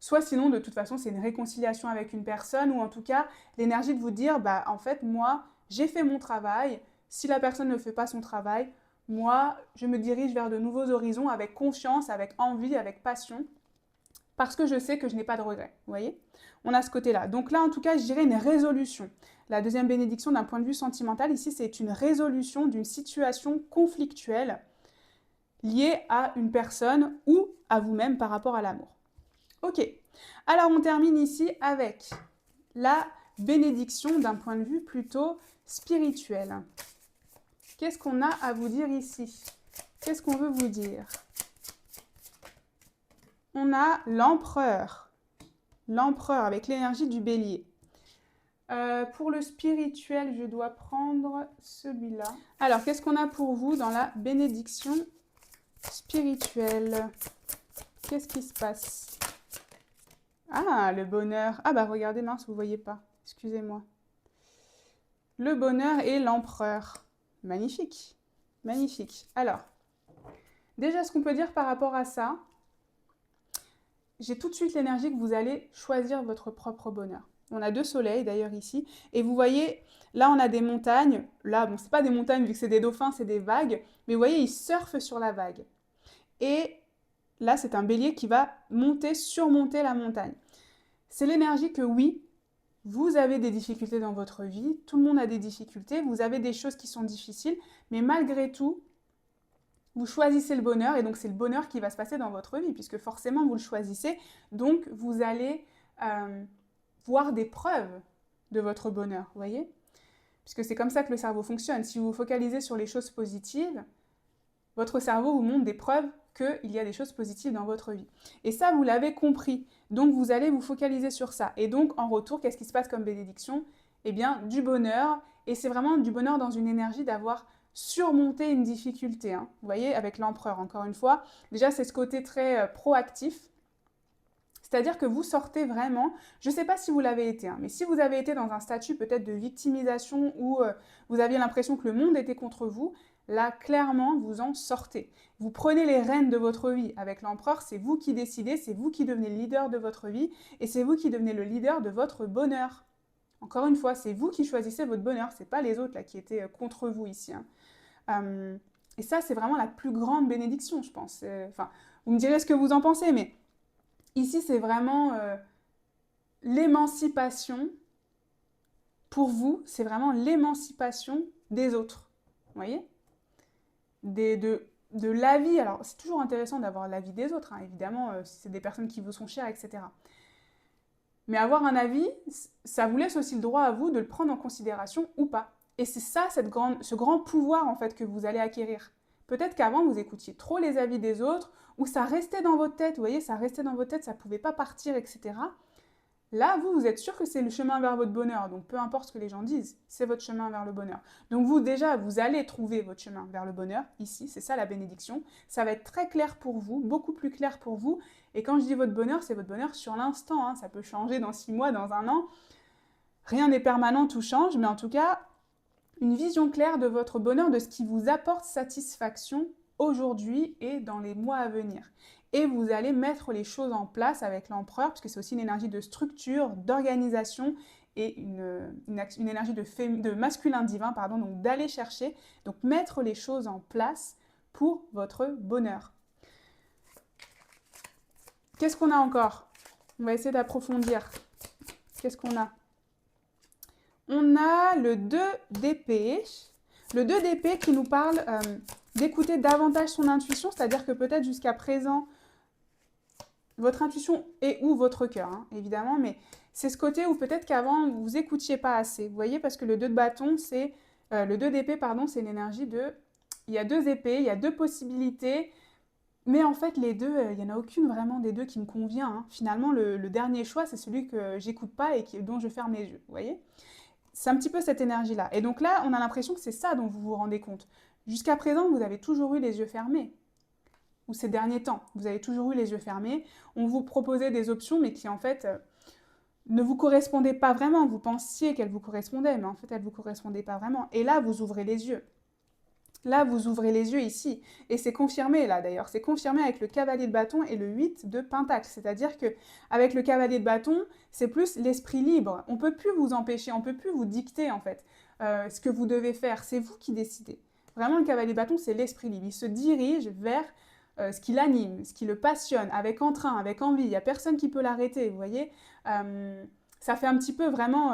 Soit sinon, de toute façon, c'est une réconciliation avec une personne, ou en tout cas, l'énergie de vous dire, bah en fait, moi, j'ai fait mon travail, si la personne ne fait pas son travail, moi, je me dirige vers de nouveaux horizons avec confiance, avec envie, avec passion, parce que je sais que je n'ai pas de regrets, vous voyez? On a ce côté-là. Donc là, en tout cas, je dirais une résolution. La deuxième bénédiction d'un point de vue sentimental, ici, c'est une résolution d'une situation conflictuelle liée à une personne ou à vous-même par rapport à l'amour. Ok, alors on termine ici avec la bénédiction d'un point de vue plutôt spirituel. Qu'est-ce qu'on a à vous dire ici? Qu'est-ce qu'on veut vous dire? On a l'empereur. L'empereur avec l'énergie du bélier. Pour le spirituel, je dois prendre celui-là. Alors, qu'est-ce qu'on a pour vous dans la bénédiction spirituelle? Qu'est-ce qui se passe? Ah, le bonheur. Ah bah regardez, mince, vous ne voyez pas. Excusez-moi. Le bonheur et l'empereur. Magnifique. Magnifique. Alors, déjà, ce qu'on peut dire par rapport à ça, j'ai tout de suite l'énergie que vous allez choisir votre propre bonheur. On a deux soleils d'ailleurs ici. Et vous voyez, là on a des montagnes. Là, bon, c'est pas des montagnes vu que c'est des dauphins, c'est des vagues. Mais vous voyez, ils surfent sur la vague. Et là, c'est un bélier qui va monter, surmonter la montagne. C'est l'énergie que oui, vous avez des difficultés dans votre vie, tout le monde a des difficultés, vous avez des choses qui sont difficiles, mais malgré tout, vous choisissez le bonheur et donc c'est le bonheur qui va se passer dans votre vie puisque forcément vous le choisissez, donc vous allez voir des preuves de votre bonheur, vous voyez? Puisque c'est comme ça que le cerveau fonctionne. Si vous vous focalisez sur les choses positives, votre cerveau vous montre des preuves qu'il y a des choses positives dans votre vie. Et ça, vous l'avez compris. Donc, vous allez vous focaliser sur ça. Et donc, en retour, qu'est-ce qui se passe comme bénédiction? Eh bien, du bonheur. Et c'est vraiment du bonheur dans une énergie d'avoir surmonté une difficulté. Hein. Vous voyez, avec l'empereur, encore une fois. Déjà, c'est ce côté très proactif. C'est-à-dire que vous sortez vraiment, je ne sais pas si vous l'avez été, hein, mais si vous avez été dans un statut peut-être de victimisation où vous aviez l'impression que le monde était contre vous, là, clairement, vous en sortez. Vous prenez les rênes de votre vie. Avec l'empereur, c'est vous qui décidez, c'est vous qui devenez le leader de votre vie et c'est vous qui devenez le leader de votre bonheur. Encore une fois, c'est vous qui choisissez votre bonheur, c'est pas les autres là qui étaient contre vous ici. Hein. Et ça, c'est vraiment la plus grande bénédiction, je pense. Enfin, vous me direz ce que vous en pensez, mais ici, c'est vraiment l'émancipation. Pour vous, c'est vraiment l'émancipation des autres. Vous voyez? De l'avis. Alors, c'est toujours intéressant d'avoir l'avis des autres, hein, évidemment, si c'est des personnes qui vous sont chères, etc. Mais avoir un avis, ça vous laisse aussi le droit à vous de le prendre en considération ou pas. Et c'est ça, ce grand pouvoir, en fait, que vous allez acquérir. Peut-être qu'avant, vous écoutiez trop les avis des autres, ou ça restait dans votre tête, vous voyez, ça restait dans votre tête, ça ne pouvait pas partir, etc. Là, vous êtes sûr que c'est le chemin vers votre bonheur, donc peu importe ce que les gens disent, c'est votre chemin vers le bonheur. Donc vous, déjà, vous allez trouver votre chemin vers le bonheur, ici, c'est ça la bénédiction. Ça va être très clair pour vous, beaucoup plus clair pour vous, et quand je dis votre bonheur, c'est votre bonheur sur l'instant, hein. Ça peut changer dans 6 mois, dans 1 an, rien n'est permanent, tout change, mais en tout cas, une vision claire de votre bonheur, de ce qui vous apporte satisfaction aujourd'hui et dans les mois à venir. Et vous allez mettre les choses en place avec l'empereur, parce que c'est aussi une énergie de structure, d'organisation et une énergie de masculin divin, pardon, donc d'aller chercher, donc mettre les choses en place pour votre bonheur. Qu'est-ce qu'on a encore? On va essayer d'approfondir. Qu'est-ce qu'on a? On a le 2 d'épée. Le 2 d'épée qui nous parle d'écouter davantage son intuition, c'est-à-dire que peut-être jusqu'à présent, votre intuition est ou votre cœur, hein, évidemment, mais c'est ce côté où peut-être qu'avant, vous n'écoutiez pas assez. Vous voyez, parce que le 2 de bâton, c'est... le 2 d'épée, pardon, c'est une énergie de... Il y a 2 épées, il y a 2 possibilités, mais en fait, les deux, il n'y en a aucune vraiment des deux qui me convient. Hein. Finalement, le dernier choix, c'est celui que j'écoute pas et dont je ferme les yeux, vous voyez? C'est un petit peu cette énergie-là. Et donc là, on a l'impression que c'est ça dont vous vous rendez compte. Jusqu'à présent, vous avez toujours eu les yeux fermés. Ou ces derniers temps, vous avez toujours eu les yeux fermés. On vous proposait des options, mais qui en fait ne vous correspondaient pas vraiment. Vous pensiez qu'elles vous correspondaient, mais en fait, elles ne vous correspondaient pas vraiment. Et là, vous ouvrez les yeux. Là, vous ouvrez les yeux ici. Et c'est confirmé, là, d'ailleurs. C'est confirmé avec le cavalier de bâton et le 8 de pentacle. C'est-à-dire qu'avec le cavalier de bâton, c'est plus l'esprit libre. On ne peut plus vous empêcher, on ne peut plus vous dicter, en fait, ce que vous devez faire. C'est vous qui décidez. Vraiment, le cavalier de bâton, c'est l'esprit libre. Il se dirige vers ce qui l'anime, ce qui le passionne, avec entrain, avec envie. Il n'y a personne qui peut l'arrêter, vous voyez. Ça fait un petit peu vraiment...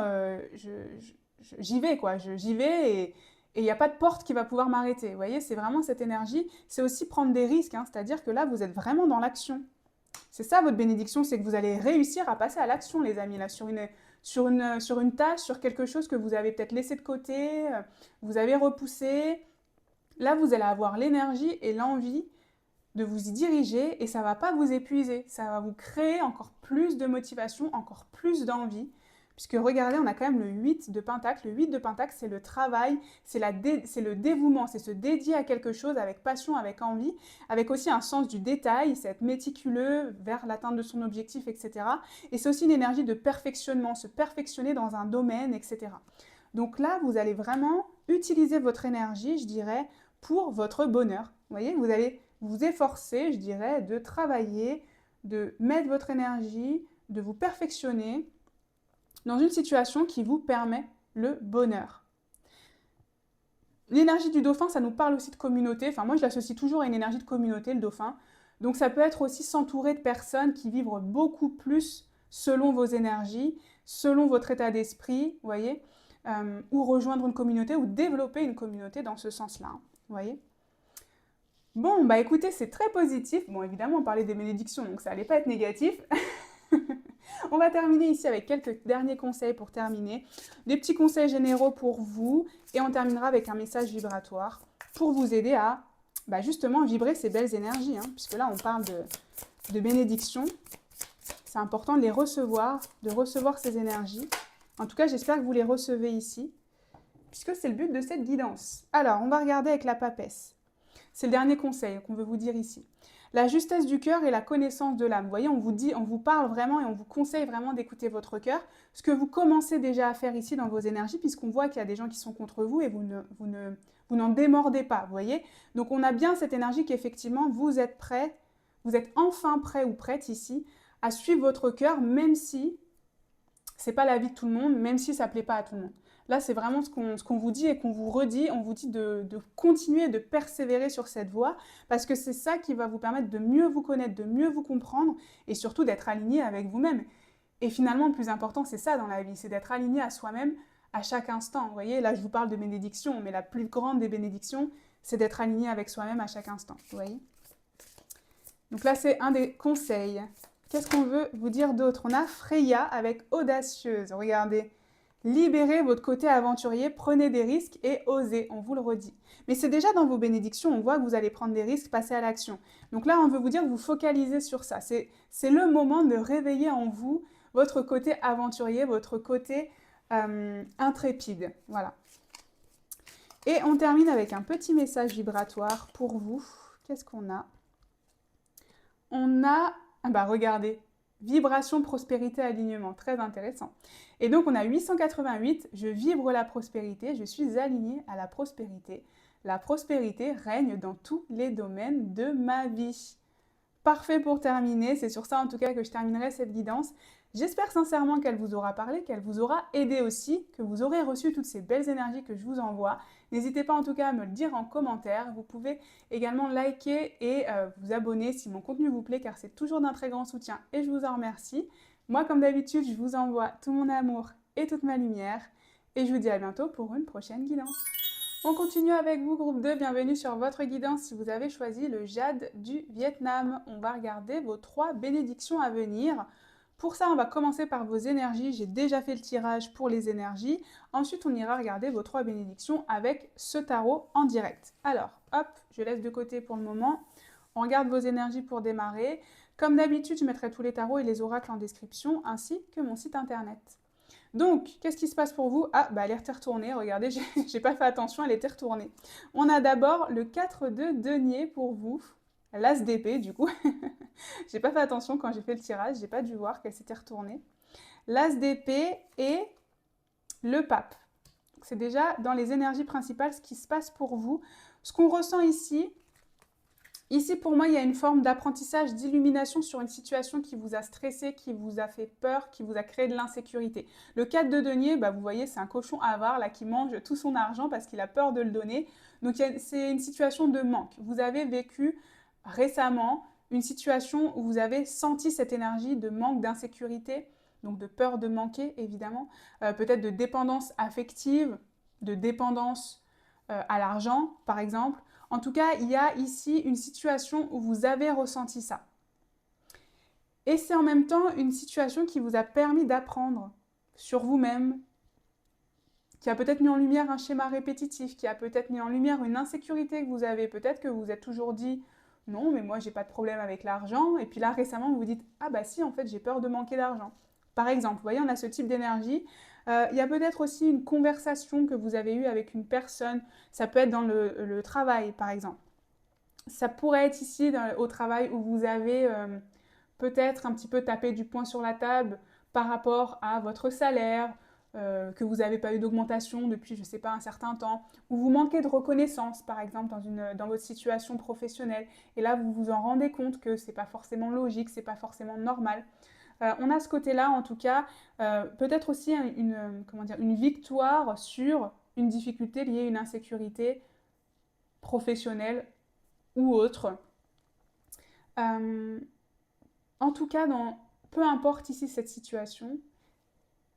j'y vais, quoi. J'y vais et il n'y a pas de porte qui va pouvoir m'arrêter. Vous voyez, c'est vraiment cette énergie. C'est aussi prendre des risques, hein, c'est-à-dire que là, vous êtes vraiment dans l'action. C'est ça votre bénédiction, c'est que vous allez réussir à passer à l'action, les amis, là, sur une tâche, sur quelque chose que vous avez peut-être laissé de côté, vous avez repoussé. Là, vous allez avoir l'énergie et l'envie de vous y diriger et ça ne va pas vous épuiser. Ça va vous créer encore plus de motivation, encore plus d'envie. Puisque regardez, on a quand même le 8 de pentacle. Le 8 de pentacle, c'est le travail, c'est le dévouement, c'est se dédier à quelque chose avec passion, avec envie, avec aussi un sens du détail, c'est être méticuleux vers l'atteinte de son objectif, etc. Et c'est aussi une énergie de perfectionnement, se perfectionner dans un domaine, etc. Donc là, vous allez vraiment utiliser votre énergie, je dirais, pour votre bonheur. Vous voyez, vous allez vous efforcer, je dirais, de travailler, de mettre votre énergie, de vous perfectionner dans une situation qui vous permet le bonheur. L'énergie du dauphin, ça nous parle aussi de communauté. Enfin, moi, je l'associe toujours à une énergie de communauté, le dauphin. Donc, ça peut être aussi s'entourer de personnes qui vibrent beaucoup plus selon vos énergies. selon votre état d'esprit, vous voyez, ou rejoindre une communauté ou développer une communauté dans ce sens-là, hein, vous voyez. Bon, bah écoutez, c'est très positif. Bon, évidemment, on parlait des bénédictions, donc ça allait pas être négatif. On va terminer ici avec quelques derniers conseils pour terminer. Des petits conseils généraux pour vous et on terminera avec un message vibratoire pour vous aider à justement vibrer ces belles énergies, hein, puisque là on parle de bénédictions. C'est important de les recevoir, de recevoir ces énergies. En tout cas, j'espère que vous les recevez ici, puisque c'est le but de cette guidance. Alors, on va regarder avec la papesse. C'est le dernier conseil qu'on veut vous dire ici. La justesse du cœur et la connaissance de l'âme. Vous voyez, on vous parle vraiment et on vous conseille vraiment d'écouter votre cœur. Ce que vous commencez déjà à faire ici dans vos énergies, puisqu'on voit qu'il y a des gens qui sont contre vous et vous n'en démordez pas, vous voyez. Donc on a bien cette énergie qu'effectivement vous êtes prêt, vous êtes enfin prêt ou prête ici à suivre votre cœur, même si c'est pas l'avis de tout le monde, même si ça plaît pas à tout le monde. Là, c'est vraiment ce qu'on vous dit et qu'on vous redit. On vous dit de continuer, de persévérer sur cette voie, parce que c'est ça qui va vous permettre de mieux vous connaître, de mieux vous comprendre, et surtout d'être aligné avec vous-même. Et finalement, le plus important, c'est ça dans la vie, c'est d'être aligné à soi-même à chaque instant. Vous voyez, là, je vous parle de bénédiction, mais la plus grande des bénédictions, c'est d'être aligné avec soi-même à chaque instant. Vous voyez? Donc là, c'est un des conseils. Qu'est-ce qu'on veut vous dire d'autre? On a Freya avec audacieuse. Regardez. Libérez votre côté aventurier, prenez des risques et osez, on vous le redit. Mais c'est déjà dans vos bénédictions, on voit que vous allez prendre des risques, passer à l'action. Donc là, on veut vous dire de vous focaliser sur ça. C'est le moment de réveiller en vous votre côté aventurier, votre côté intrépide. Voilà. Et on termine avec un petit message vibratoire pour vous. Qu'est-ce qu'on a? On a, regardez, vibration, prospérité, alignement, très intéressant. Et donc on a 888, je vibre la prospérité, je suis alignée à la prospérité. La prospérité règne dans tous les domaines de ma vie. Parfait pour terminer, c'est sur ça en tout cas que je terminerai cette guidance. J'espère sincèrement qu'elle vous aura parlé, qu'elle vous aura aidé aussi, que vous aurez reçu toutes ces belles énergies que je vous envoie. N'hésitez pas en tout cas à me le dire en commentaire. Vous pouvez également liker et vous abonner si mon contenu vous plaît car c'est toujours d'un très grand soutien et je vous en remercie. Moi comme d'habitude, je vous envoie tout mon amour et toute ma lumière et je vous dis à bientôt pour une prochaine guidance. On continue avec vous, groupe 2. Bienvenue sur votre guidance si vous avez choisi le jade du Vietnam. On va regarder vos 3 bénédictions à venir. Pour ça, on va commencer par vos énergies. J'ai déjà fait le tirage pour les énergies. Ensuite, on ira regarder vos 3 bénédictions avec ce tarot en direct. Alors, hop, je laisse de côté pour le moment. On regarde vos énergies pour démarrer. Comme d'habitude, je mettrai tous les tarots et les oracles en description, ainsi que mon site internet. Donc, qu'est-ce qui se passe pour vous? Ah, elle était retournée, regardez, j'ai pas fait attention, elle était retournée. On a d'abord le 4 de denier pour vous, l'as d'épée du coup. J'ai pas fait attention quand j'ai fait le tirage, j'ai pas dû voir qu'elle s'était retournée. L'as d'épée et le pape. C'est déjà dans les énergies principales ce qui se passe pour vous. Ce qu'on ressent ici, pour moi, il y a une forme d'apprentissage, d'illumination sur une situation qui vous a stressé, qui vous a fait peur, qui vous a créé de l'insécurité. Le 4 de denier, vous voyez, c'est un cochon avare là, qui mange tout son argent parce qu'il a peur de le donner. Donc c'est une situation de manque. Vous avez vécu récemment une situation où vous avez senti cette énergie de manque, d'insécurité, donc de peur de manquer évidemment, peut-être de dépendance affective, de dépendance à l'argent par exemple. En tout cas, il y a ici une situation où vous avez ressenti ça. Et c'est en même temps une situation qui vous a permis d'apprendre sur vous-même, qui a peut-être mis en lumière un schéma répétitif, qui a peut-être mis en lumière une insécurité que vous avez. Peut-être que vous vous êtes toujours dit « Non, mais moi, j'ai pas de problème avec l'argent. » Et puis là, récemment, vous vous dites « Ah bah si, en fait, j'ai peur de manquer d'argent. » Par exemple, vous voyez, on a ce type d'énergie. Il y a peut-être aussi une conversation que vous avez eue avec une personne. Ça peut être dans le travail, par exemple. Ça pourrait être ici au travail où vous avez peut-être un petit peu tapé du poing sur la table par rapport à votre salaire, que vous n'avez pas eu d'augmentation depuis, je ne sais pas, un certain temps, ou vous manquez de reconnaissance, par exemple, dans votre situation professionnelle. Et là, vous vous en rendez compte que ce n'est pas forcément logique, ce n'est pas forcément normal. On a ce côté-là, en tout cas, peut-être aussi une victoire sur une difficulté liée à une insécurité professionnelle ou autre. En tout cas, peu importe ici cette situation,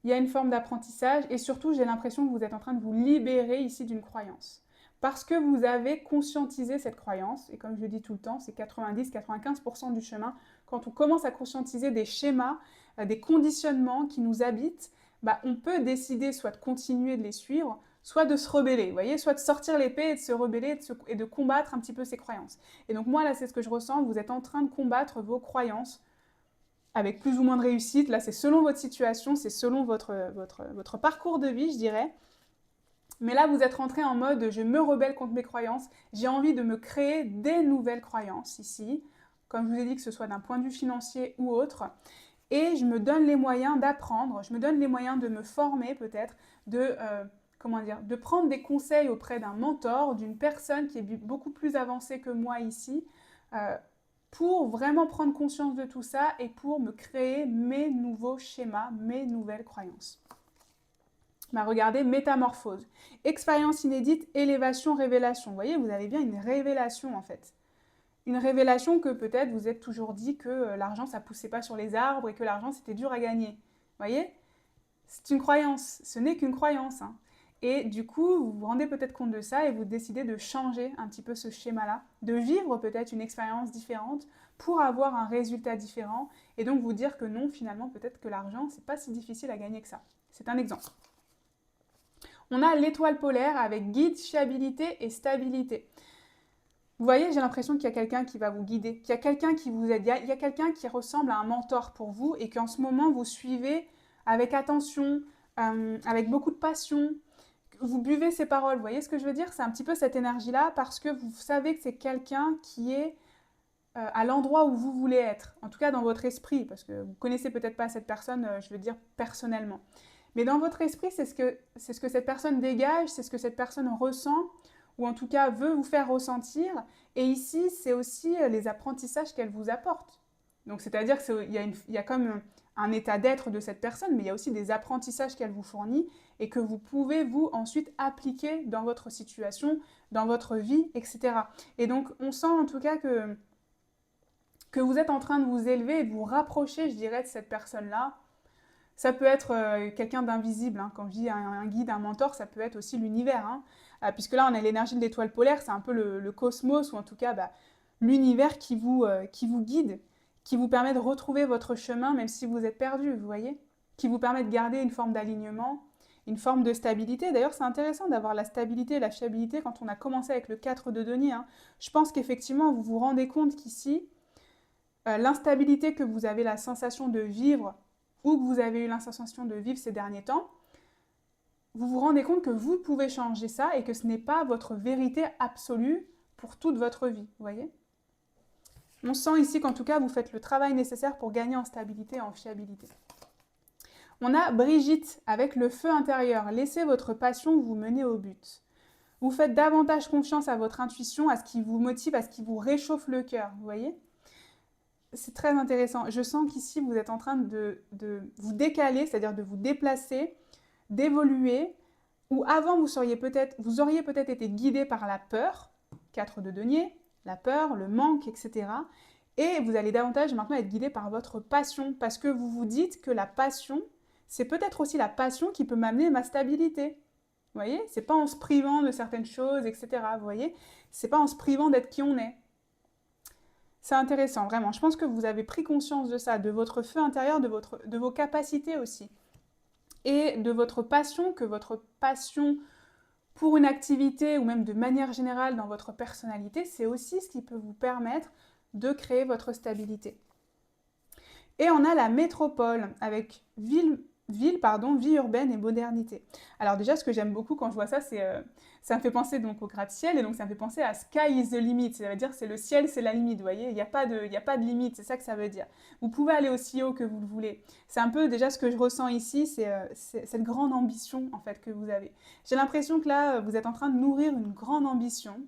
il y a une forme d'apprentissage et surtout j'ai l'impression que vous êtes en train de vous libérer ici d'une croyance. Parce que vous avez conscientisé cette croyance, et comme je le dis tout le temps, c'est 90-95% du chemin, quand on commence à conscientiser des schémas, des conditionnements qui nous habitent, bah, on peut décider soit de continuer de les suivre, soit de se rebeller, vous voyez, soit de sortir l'épée et de se rebeller et de combattre un petit peu ces croyances. Et donc moi là c'est ce que je ressens, vous êtes en train de combattre vos croyances, avec plus ou moins de réussite. Là, c'est selon votre situation, c'est selon votre parcours de vie, je dirais. Mais là, vous êtes rentré en mode je me rebelle contre mes croyances, j'ai envie de me créer des nouvelles croyances ici, comme je vous ai dit, que ce soit d'un point de vue financier ou autre, et je me donne les moyens d'apprendre, je me donne les moyens de me former peut-être, de prendre des conseils auprès d'un mentor, d'une personne qui est beaucoup plus avancée que moi ici, pour vraiment prendre conscience de tout ça et pour me créer mes nouveaux schémas, mes nouvelles croyances. Bah, regardez, métamorphose, expérience inédite, élévation, révélation. Vous voyez, vous avez bien une révélation en fait. Une révélation que peut-être vous êtes toujours dit que l'argent ça poussait pas sur les arbres et que l'argent c'était dur à gagner. Vous voyez, c'est une croyance, ce n'est qu'une croyance. Hein. Et du coup, vous vous rendez peut-être compte de ça et vous décidez de changer un petit peu ce schéma-là, de vivre peut-être une expérience différente pour avoir un résultat différent et donc vous dire que non, finalement, peut-être que l'argent, c'est pas si difficile à gagner que ça. C'est un exemple. On a l'étoile polaire avec guide, fiabilité et stabilité. Vous voyez, j'ai l'impression qu'il y a quelqu'un qui va vous guider, qu'il y a quelqu'un qui vous aide, il y a quelqu'un qui ressemble à un mentor pour vous et qu'en ce moment, vous suivez avec attention, avec beaucoup de passion. Vous buvez ses paroles, vous voyez ce que je veux dire? C'est un petit peu cette énergie-là parce que vous savez que c'est quelqu'un qui est à l'endroit où vous voulez être, en tout cas dans votre esprit, parce que vous connaissez peut-être pas cette personne, je veux dire personnellement. Mais dans votre esprit, c'est ce que cette personne dégage, c'est ce que cette personne ressent, ou en tout cas veut vous faire ressentir. Et ici, c'est aussi les apprentissages qu'elle vous apporte. Donc c'est-à-dire qu'il y a comme un état d'être de cette personne, mais il y a aussi des apprentissages qu'elle vous fournit et que vous pouvez vous ensuite appliquer dans votre situation, dans votre vie, etc. Et donc on sent en tout cas que vous êtes en train de vous élever et de vous rapprocher, je dirais, de cette personne-là. Ça peut être quelqu'un d'invisible, hein. Quand je dis un guide, un mentor, ça peut être aussi l'univers. Hein. Puisque là, on a l'énergie de l'étoile polaire, c'est un peu le cosmos, ou en tout cas bah, l'univers qui vous guide, qui vous permet de retrouver votre chemin, même si vous êtes perdu, vous voyez, qui vous permet de garder une forme d'alignement, une forme de stabilité. D'ailleurs, c'est intéressant d'avoir la stabilité et la fiabilité quand on a commencé avec le 4 de denier. Hein. Je pense qu'effectivement, vous vous rendez compte qu'ici, l'instabilité que vous avez la sensation de vivre ou que vous avez eu la sensation de vivre ces derniers temps, vous vous rendez compte que vous pouvez changer ça et que ce n'est pas votre vérité absolue pour toute votre vie, vous voyez? On sent ici qu'en tout cas, vous faites le travail nécessaire pour gagner en stabilité et en fiabilité. On a Brigitte avec le feu intérieur. Laissez votre passion vous mener au but. Vous faites davantage confiance à votre intuition, à ce qui vous motive, à ce qui vous réchauffe le cœur, vous voyez? C'est très intéressant. Je sens qu'ici, vous êtes en train de vous décaler, c'est-à-dire de vous déplacer, d'évoluer, où avant, vous auriez peut-être été guidé par la peur, 4 de denier, la peur, le manque, etc. Et vous allez davantage maintenant être guidé par votre passion, parce que vous vous dites que la passion, c'est peut-être aussi la passion qui peut m'amener ma stabilité. Vous voyez? C'est pas en se privant de certaines choses, etc. Vous voyez? C'est pas en se privant d'être qui on est. C'est intéressant, vraiment. Je pense que vous avez pris conscience de ça, de votre feu intérieur, de vos capacités aussi. Et de votre passion, que votre passion pour une activité ou même de manière générale dans votre personnalité, c'est aussi ce qui peut vous permettre de créer votre stabilité. Et on a la métropole avec vie urbaine et modernité. Alors déjà, ce que j'aime beaucoup quand je vois ça, ça me fait penser donc au gratte-ciel et donc ça me fait penser à sky is the limit. Ça veut dire c'est le ciel, c'est la limite, vous voyez, il n'y a pas de limite, c'est ça que ça veut dire. Vous pouvez aller aussi haut que vous le voulez. C'est un peu déjà ce que je ressens ici, c'est cette grande ambition en fait que vous avez. J'ai l'impression que là, vous êtes en train de nourrir une grande ambition,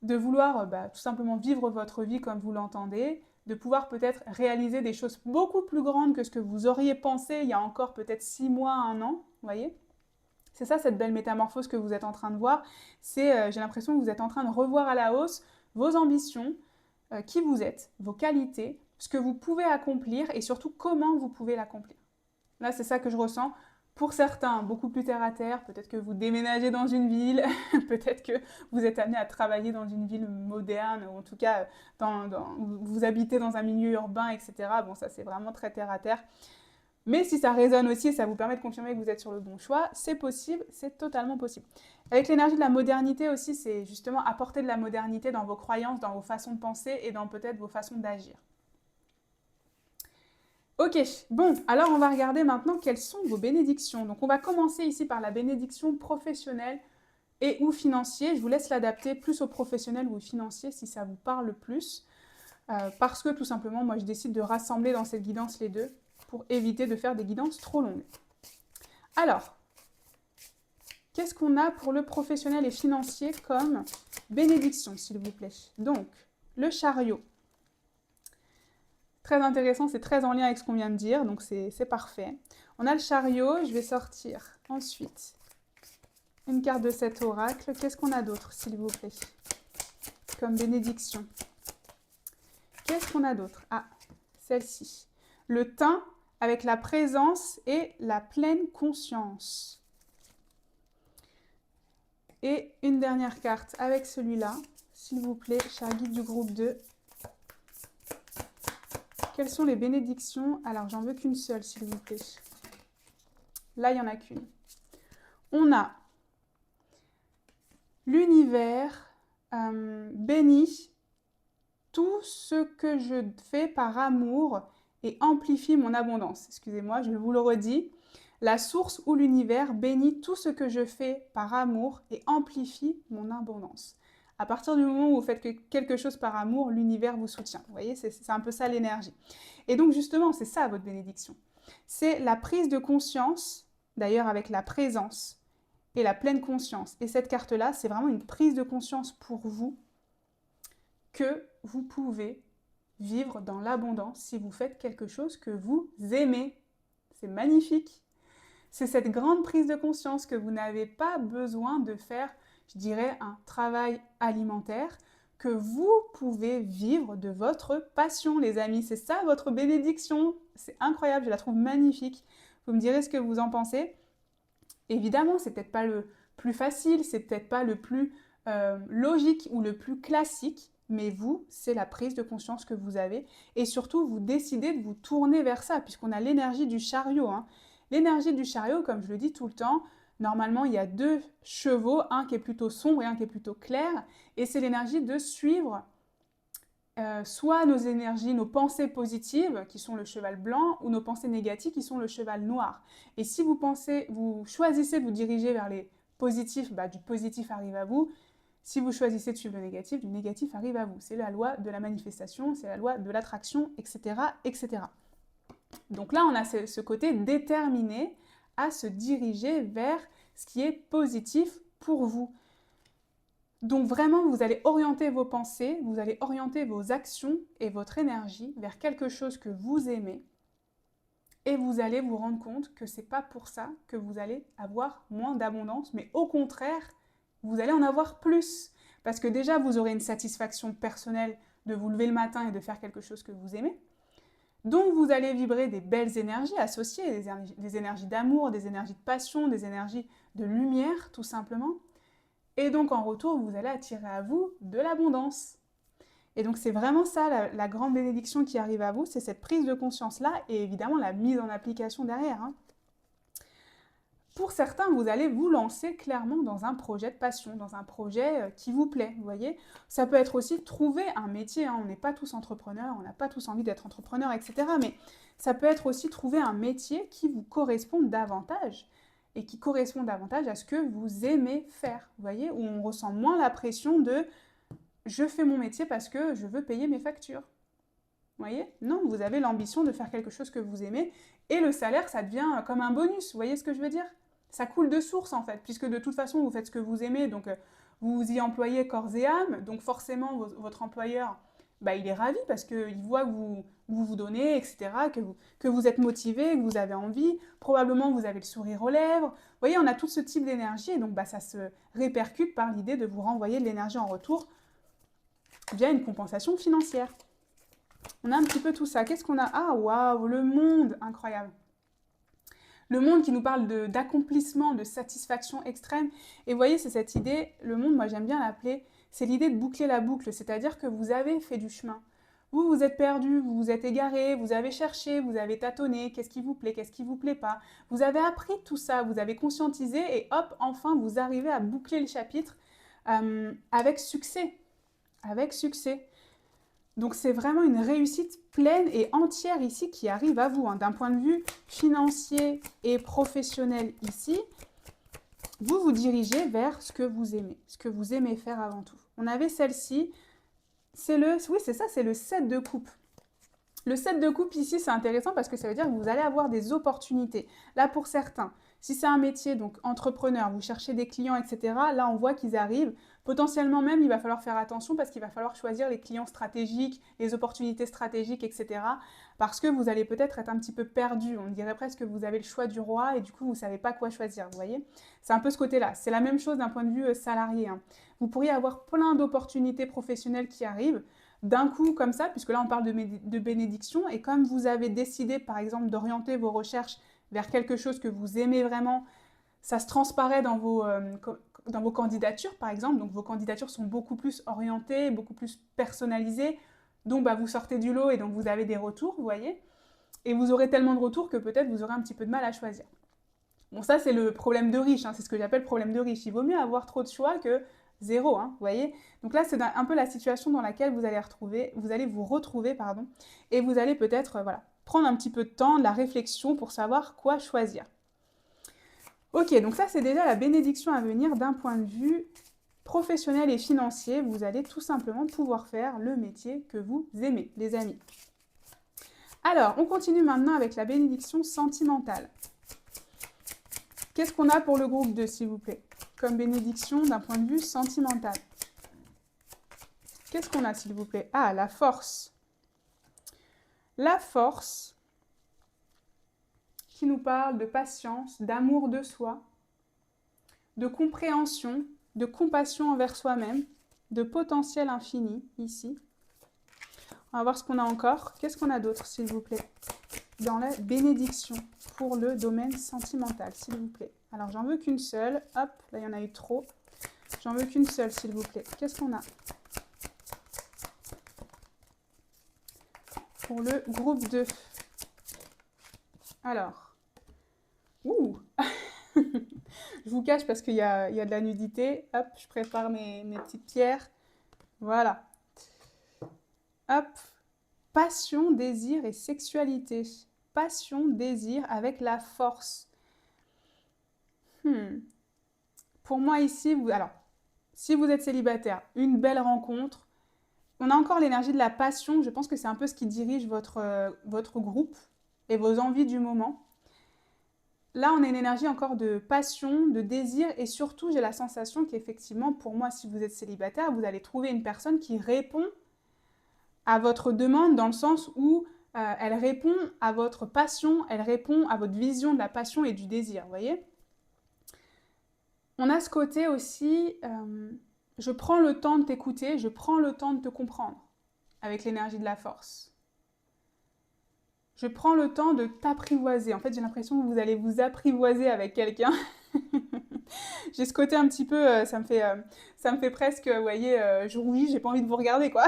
de vouloir tout simplement vivre votre vie comme vous l'entendez, de pouvoir peut-être réaliser des choses beaucoup plus grandes que ce que vous auriez pensé il y a encore peut-être 6 mois, 1 an, vous voyez? C'est ça cette belle métamorphose que vous êtes en train de voir. J'ai l'impression que vous êtes en train de revoir à la hausse vos ambitions, qui vous êtes, vos qualités, ce que vous pouvez accomplir et surtout comment vous pouvez l'accomplir. Là, c'est ça que je ressens. Pour certains, beaucoup plus terre à terre, peut-être que vous déménagez dans une ville, peut-être que vous êtes amené à travailler dans une ville moderne, ou en tout cas, vous habitez dans un milieu urbain, etc. Bon, ça, c'est vraiment très terre à terre. Mais si ça résonne aussi et ça vous permet de confirmer que vous êtes sur le bon choix, c'est possible, c'est totalement possible. Avec l'énergie de la modernité aussi, c'est justement apporter de la modernité dans vos croyances, dans vos façons de penser et dans peut-être vos façons d'agir. Ok, bon, alors on va regarder maintenant quelles sont vos bénédictions. Donc on va commencer ici par la bénédiction professionnelle et ou financier. Je vous laisse l'adapter plus au professionnel ou au financier si ça vous parle plus. Parce que tout simplement, moi je décide de rassembler dans cette guidance les deux pour éviter de faire des guidances trop longues. Alors, qu'est-ce qu'on a pour le professionnel et financier comme bénédiction, s'il vous plaît? Donc, le chariot. Très intéressant, c'est très en lien avec ce qu'on vient de dire, donc c'est parfait. On a le chariot, je vais sortir ensuite une carte de cet oracle. Qu'est-ce qu'on a d'autre, s'il vous plaît, comme bénédiction? Qu'est-ce qu'on a d'autre? Ah, celle-ci. Le thym avec la présence et la pleine conscience. Et une dernière carte avec celui-là, s'il vous plaît, cher guide du groupe 2. Quelles sont les bénédictions? Alors, j'en veux qu'une seule, s'il vous plaît. Là, il n'y en a qu'une. On a l'univers bénit tout ce que je fais par amour et amplifie mon abondance. Excusez-moi, je vous le redis. La source ou l'univers bénit tout ce que je fais par amour et amplifie mon abondance. À partir du moment où vous faites quelque chose par amour, l'univers vous soutient. Vous voyez, c'est un peu ça l'énergie. Et donc justement, c'est ça votre bénédiction. C'est la prise de conscience, d'ailleurs avec la présence et la pleine conscience. Et cette carte-là, c'est vraiment une prise de conscience pour vous que vous pouvez vivre dans l'abondance si vous faites quelque chose que vous aimez. C'est magnifique. C'est cette grande prise de conscience que vous n'avez pas besoin de faire, je dirais, un travail alimentaire, que vous pouvez vivre de votre passion, les amis. C'est ça votre bénédiction. C'est incroyable, je la trouve magnifique. Vous me direz ce que vous en pensez. Évidemment, c'est peut-être pas le plus facile, c'est peut-être pas le plus logique ou le plus classique, mais vous, c'est la prise de conscience que vous avez. Et surtout, vous décidez de vous tourner vers ça, puisqu'on a l'énergie du chariot, hein. L'énergie du chariot, comme je le dis tout le temps, normalement, il y a deux chevaux, un qui est plutôt sombre et un qui est plutôt clair, et c'est l'énergie de suivre soit nos énergies, nos pensées positives, qui sont le cheval blanc, ou nos pensées négatives, qui sont le cheval noir. Et si vous choisissez de vous diriger vers les positifs, du positif arrive à vous. Si vous choisissez de suivre le négatif, du négatif arrive à vous. C'est la loi de la manifestation, c'est la loi de l'attraction, etc., etc. Donc là, on a ce côté déterminé à se diriger vers ce qui est positif pour vous. Donc vraiment, vous allez orienter vos pensées, vous allez orienter vos actions et votre énergie vers quelque chose que vous aimez. Et vous allez vous rendre compte que c'est pas pour ça que vous allez avoir moins d'abondance, mais au contraire, vous allez en avoir plus. Parce que déjà, vous aurez une satisfaction personnelle de vous lever le matin et de faire quelque chose que vous aimez. Donc vous allez vibrer des belles énergies associées, des énergies d'amour, des énergies de passion, des énergies de lumière, tout simplement. Et donc en retour, vous allez attirer à vous de l'abondance. Et donc c'est vraiment ça la grande bénédiction qui arrive à vous, c'est cette prise de conscience-là et évidemment la mise en application derrière, hein. Pour certains, vous allez vous lancer clairement dans un projet de passion, dans un projet qui vous plaît, vous voyez. Ça peut être aussi trouver un métier, hein. On n'est pas tous entrepreneurs, on n'a pas tous envie d'être entrepreneurs, etc. Mais ça peut être aussi trouver un métier qui vous correspond davantage et qui correspond davantage à ce que vous aimez faire, vous voyez, où on ressent moins la pression de « je fais mon métier parce que je veux payer mes factures ». Vous voyez? Non, vous avez l'ambition de faire quelque chose que vous aimez et le salaire, ça devient comme un bonus, vous voyez ce que je veux dire? Ça coule de source en fait, puisque de toute façon vous faites ce que vous aimez, donc vous vous y employez corps et âme, donc forcément votre employeur, il est ravi parce qu'il voit que vous donnez, etc., que vous êtes motivé, que vous avez envie, probablement vous avez le sourire aux lèvres. Vous voyez, on a tout ce type d'énergie et donc ça se répercute par l'idée de vous renvoyer de l'énergie en retour via une compensation financière. On a un petit peu tout ça. Qu'est-ce qu'on a? Ah, waouh, le monde, incroyable. Le monde qui nous parle d'accomplissement, de satisfaction extrême. Et vous voyez, c'est cette idée, le monde, moi j'aime bien l'appeler, c'est l'idée de boucler la boucle, c'est-à-dire que vous avez fait du chemin. Vous vous êtes perdu, vous vous êtes égaré, vous avez cherché, vous avez tâtonné, qu'est-ce qui vous plaît, qu'est-ce qui vous plaît pas. Vous avez appris tout ça, vous avez conscientisé et hop, enfin vous arrivez à boucler le chapitre avec succès. Avec succès. Donc c'est vraiment une réussite pleine et entière ici qui arrive à vous. Hein. D'un point de vue financier et professionnel ici, vous vous dirigez vers ce que vous aimez faire avant tout. On avait celle-ci, oui c'est ça, c'est le 7 de coupe. Le 7 de coupe ici, c'est intéressant parce que ça veut dire que vous allez avoir des opportunités. Là, pour certains, si c'est un métier, donc entrepreneur, vous cherchez des clients, etc., là, on voit qu'ils arrivent. Potentiellement même, il va falloir faire attention parce qu'il va falloir choisir les clients stratégiques, les opportunités stratégiques, etc., parce que vous allez peut-être être un petit peu perdu. On dirait presque que vous avez le choix du roi et du coup, vous ne savez pas quoi choisir, vous voyez. C'est un peu ce côté-là. C'est la même chose d'un point de vue salarié. Hein. Vous pourriez avoir plein d'opportunités professionnelles qui arrivent, d'un coup comme ça, puisque là on parle de bénédiction, et comme vous avez décidé par exemple d'orienter vos recherches vers quelque chose que vous aimez vraiment, ça se transparaît dans vos candidatures par exemple, donc vos candidatures sont beaucoup plus orientées, beaucoup plus personnalisées, donc bah, vous sortez du lot et donc vous avez des retours, vous voyez, et vous aurez tellement de retours que peut-être vous aurez un petit peu de mal à choisir. Bon, ça c'est le problème de riche, hein, c'est ce que j'appelle problème de riche. Il vaut mieux avoir trop de choix que zéro, hein, vous voyez. Donc là, c'est un peu la situation dans laquelle vous allez vous retrouver, pardon, et vous allez peut-être voilà, prendre un petit peu de temps, de la réflexion pour savoir quoi choisir. Ok, donc ça c'est déjà la bénédiction à venir d'un point de vue professionnel et financier. Vous allez tout simplement pouvoir faire le métier que vous aimez, les amis. Alors, on continue maintenant avec la bénédiction sentimentale. Qu'est-ce qu'on a pour le groupe 2, s'il vous plaît, comme bénédiction d'un point de vue sentimental? Qu'est-ce qu'on a, s'il vous plaît? Ah, la force. La force qui nous parle de patience, d'amour de soi, de compréhension, de compassion envers soi-même, de potentiel infini, ici. On va voir ce qu'on a encore. Qu'est-ce qu'on a d'autre, s'il vous plaît, dans la bénédiction pour le domaine sentimental, s'il vous plaît? Alors, j'en veux qu'une seule. Hop, là, il y en a eu trop. J'en veux qu'une seule, s'il vous plaît. Qu'est-ce qu'on a pour le groupe 2? Alors, je vous cache parce qu'il y a de la nudité. Hop, je prépare mes petites pierres. Voilà. Hop, passion, désir et sexualité. Passion, désir avec la force. Pour moi ici, alors, si vous êtes célibataire, une belle rencontre. On a encore l'énergie de la passion. Je pense que c'est un peu ce qui dirige votre groupe et vos envies du moment. Là, on a une énergie encore de passion, de désir et surtout, j'ai la sensation qu'effectivement, pour moi, si vous êtes célibataire, vous allez trouver une personne qui répond à votre demande dans le sens où elle répond à votre passion, elle répond à votre vision de la passion et du désir, vous voyez? On a ce côté aussi, je prends le temps de t'écouter, je prends le temps de te comprendre avec l'énergie de la force. Je prends le temps de t'apprivoiser. En fait, j'ai l'impression que vous allez vous apprivoiser avec quelqu'un. J'ai ce côté un petit peu, ça me fait presque, vous voyez, je rougis, j'ai pas envie de vous regarder, quoi.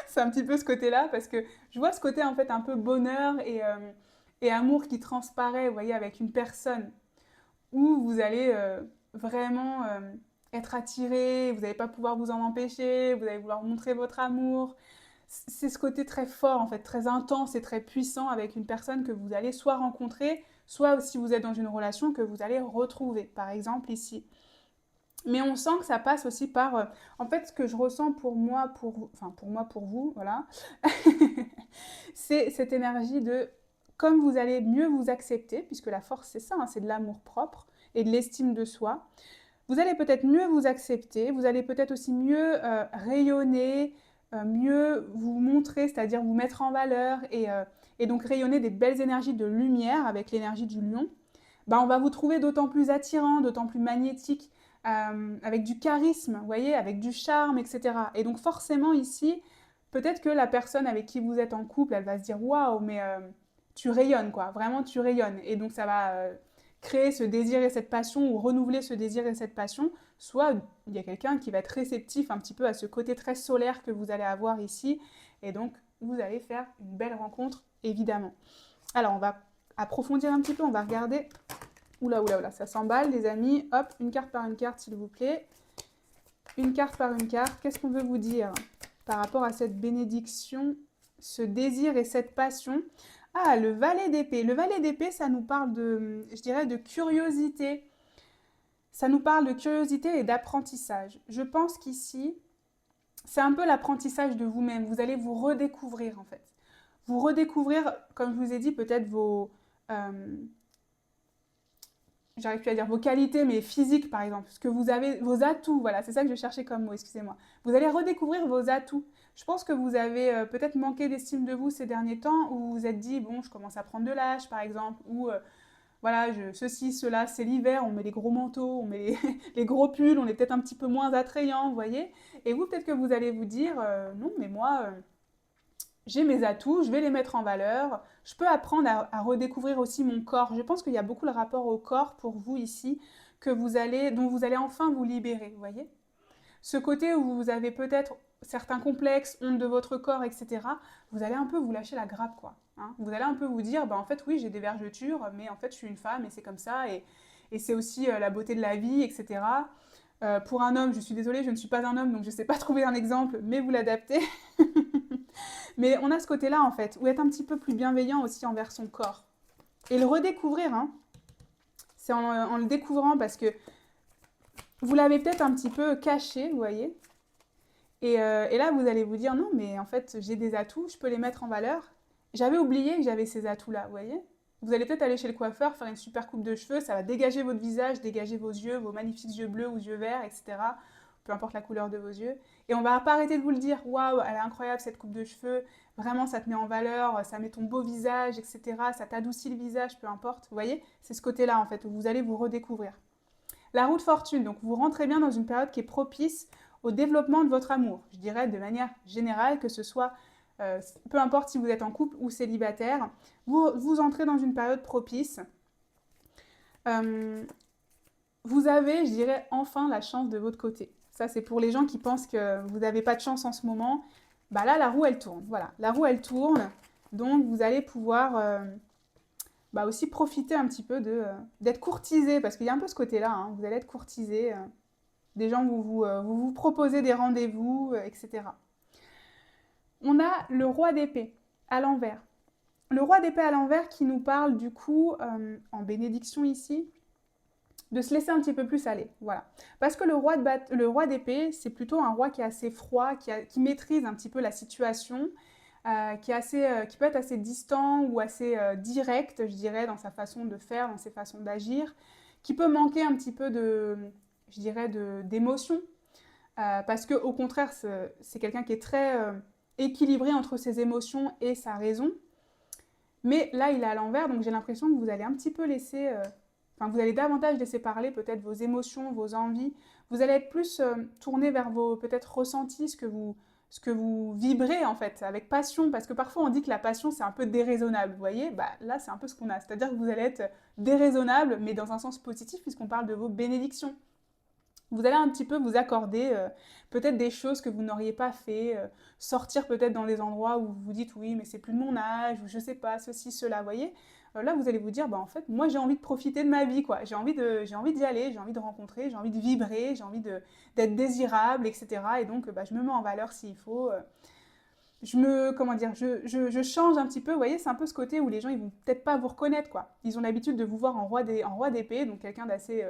C'est un petit peu ce côté-là, parce que je vois ce côté, en fait, un peu bonheur et amour qui transparaît, vous voyez, avec une personne où vous allez vraiment être attiré, vous n'allez pas pouvoir vous en empêcher, vous allez vouloir montrer votre amour. C'est ce côté très fort, en fait, très intense et très puissant avec une personne que vous allez soit rencontrer, soit si vous êtes dans une relation que vous allez retrouver, par exemple ici. Mais on sent que ça passe aussi par, en fait, ce que je ressens pour moi, pour vous, voilà, c'est cette énergie de, comme vous allez mieux vous accepter, puisque la force c'est ça, hein, c'est de l'amour propre et de l'estime de soi, vous allez peut-être mieux vous accepter, vous allez peut-être aussi mieux rayonner, mieux vous montrer, c'est-à-dire vous mettre en valeur et donc rayonner des belles énergies de lumière avec l'énergie du lion. Ben, on va vous trouver d'autant plus attirant, d'autant plus magnétique, avec du charisme, vous voyez, avec du charme, etc. Et donc forcément ici, peut-être que la personne avec qui vous êtes en couple, elle va se dire « Waouh, mais tu rayonnes, quoi. Vraiment, tu rayonnes. Et donc, ça va créer ce désir et cette passion ou renouveler ce désir et cette passion. Soit il y a quelqu'un qui va être réceptif un petit peu à ce côté très solaire que vous allez avoir ici. Et donc, vous allez faire une belle rencontre, évidemment. Alors, on va approfondir un petit peu. On va regarder. Oula, oula, oula, ça s'emballe, les amis. Hop, une carte par une carte, s'il vous plaît. Une carte par une carte. Qu'est-ce qu'on veut vous dire par rapport à cette bénédiction, ce désir et cette passion? Ah, le valet d'épée. Le valet d'épée, ça nous parle de, je dirais, de curiosité. Ça nous parle de curiosité et d'apprentissage. Je pense qu'ici, c'est un peu l'apprentissage de vous-même. Vous allez vous redécouvrir, en fait. Vous redécouvrir, comme je vous ai dit, peut-être vos... j'arrive plus à dire vos qualités, mais physiques par exemple, ce que vous avez, vos atouts, voilà, c'est ça que je cherchais comme mot, excusez-moi. Vous allez redécouvrir vos atouts. Je pense que vous avez peut-être manqué d'estime de vous ces derniers temps, où vous vous êtes dit, bon, je commence à prendre de l'âge par exemple, ou voilà, ceci, cela, c'est l'hiver, on met les gros manteaux, on met les gros pulls, on est peut-être un petit peu moins attrayant, vous voyez. Et vous, peut-être que vous allez vous dire, non, mais moi... j'ai mes atouts, je vais les mettre en valeur. Je peux apprendre à redécouvrir aussi mon corps. Je pense qu'il y a beaucoup le rapport au corps pour vous ici, dont vous allez enfin vous libérer, vous voyez. Ce côté où vous avez peut-être certains complexes, honte de votre corps, etc., vous allez un peu vous lâcher la grappe, quoi. Hein. Vous allez un peu vous dire, bah, en fait, oui, j'ai des vergetures, mais en fait, je suis une femme et c'est comme ça, et c'est aussi la beauté de la vie, etc. Pour un homme, je suis désolée, je ne suis pas un homme, donc je ne sais pas trouver un exemple, mais vous l'adaptez. Mais on a ce côté-là, en fait, où être un petit peu plus bienveillant aussi envers son corps. Et le redécouvrir, hein, c'est en le découvrant parce que vous l'avez peut-être un petit peu caché, vous voyez. Et là, vous allez vous dire, non, mais en fait, j'ai des atouts, je peux les mettre en valeur. J'avais oublié que j'avais ces atouts-là, vous voyez. Vous allez peut-être aller chez le coiffeur, faire une super coupe de cheveux, ça va dégager votre visage, dégager vos yeux, vos magnifiques yeux bleus ou yeux verts, etc. Peu importe la couleur de vos yeux. Et on va pas arrêter de vous le dire, waouh, elle est incroyable cette coupe de cheveux, vraiment ça te met en valeur, ça met ton beau visage, etc. Ça t'adoucit le visage, peu importe. Vous voyez, c'est ce côté-là en fait, où vous allez vous redécouvrir. La roue de fortune, donc vous rentrez bien dans une période qui est propice au développement de votre amour. Je dirais de manière générale, que ce soit, peu importe si vous êtes en couple ou célibataire, vous entrez dans une période propice. Vous avez, je dirais, enfin la chance de votre côté. Ça, c'est pour les gens qui pensent que vous n'avez pas de chance en ce moment. Bah là, la roue, elle tourne. Voilà, la roue, elle tourne. Donc, vous allez pouvoir bah aussi profiter un petit peu d'être courtisé, parce qu'il y a un peu ce côté-là, hein, vous allez être courtisé. Des gens vous proposez des rendez-vous, etc. On a le roi d'épée à l'envers. Le roi d'épée à l'envers qui nous parle du coup, en bénédiction ici, de se laisser un petit peu plus aller, voilà. Parce que le roi d'épée, c'est plutôt un roi qui est assez froid, qui maîtrise un petit peu la situation, qui peut être assez distant ou assez direct, je dirais, dans sa façon de faire, dans ses façons d'agir, qui peut manquer un petit peu je dirais, d'émotion, parce que au contraire, c'est quelqu'un qui est très équilibré entre ses émotions et sa raison. Mais là, il est à l'envers, donc j'ai l'impression que vous allez un petit peu laisser... Enfin, vous allez davantage laisser parler peut-être vos émotions, vos envies. Vous allez être plus tourné vers vos peut-être ressentis, ce que vous vibrez en fait, avec passion. Parce que parfois on dit que la passion c'est un peu déraisonnable, vous voyez. Bah, là c'est un peu ce qu'on a. C'est-à-dire que vous allez être déraisonnable, mais dans un sens positif, puisqu'on parle de vos bénédictions. Vous allez un petit peu vous accorder peut-être des choses que vous n'auriez pas fait, sortir peut-être dans des endroits où vous vous dites oui mais c'est plus de mon âge, ou je sais pas, ceci, cela, vous voyez. Là vous allez vous dire, bah en fait moi j'ai envie de profiter de ma vie, quoi. J'ai envie d'y aller, j'ai envie de rencontrer, j'ai envie de vibrer, j'ai envie d'être désirable, etc. Et donc bah, je me mets en valeur s'il faut. Comment dire, je change un petit peu, vous voyez, c'est un peu ce côté où les gens ils vont peut-être pas vous reconnaître, quoi. Ils ont l'habitude de vous voir en roi d'épée, donc quelqu'un d'assez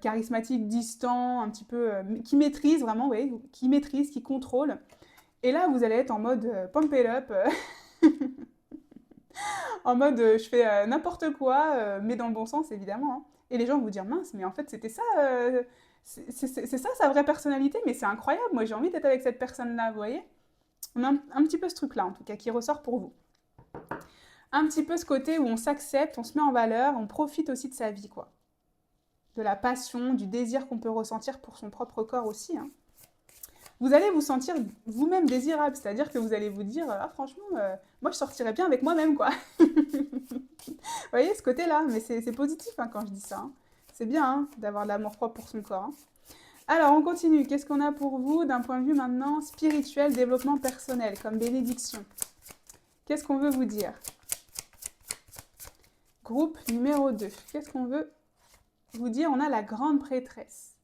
charismatique, distant, un petit peu, qui maîtrise vraiment, vous voyez, qui maîtrise, qui contrôle. Et là, vous allez être en mode pump it up, en mode je fais n'importe quoi, mais dans le bon sens, évidemment. Hein. Et les gens vont vous dire, mince, mais en fait, c'était ça, c'est ça sa vraie personnalité, mais c'est incroyable, moi j'ai envie d'être avec cette personne-là, vous voyez. On a un petit peu ce truc-là, en tout cas, qui ressort pour vous. Un petit peu ce côté où on s'accepte, on se met en valeur, on profite aussi de sa vie, quoi. De la passion, du désir qu'on peut ressentir pour son propre corps aussi. Hein. Vous allez vous sentir vous-même désirable, c'est-à-dire que vous allez vous dire, ah franchement, moi je sortirais bien avec moi-même, quoi. Vous voyez ce côté-là, mais c'est positif hein, quand je dis ça, hein. C'est bien hein, d'avoir de l'amour-propre pour son corps, hein. Alors, on continue. Qu'est-ce qu'on a pour vous d'un point de vue maintenant spirituel, développement personnel, comme bénédiction? Qu'est-ce qu'on veut vous dire? Groupe numéro 2. Qu'est-ce qu'on veut vous dire? On a la grande prêtresse.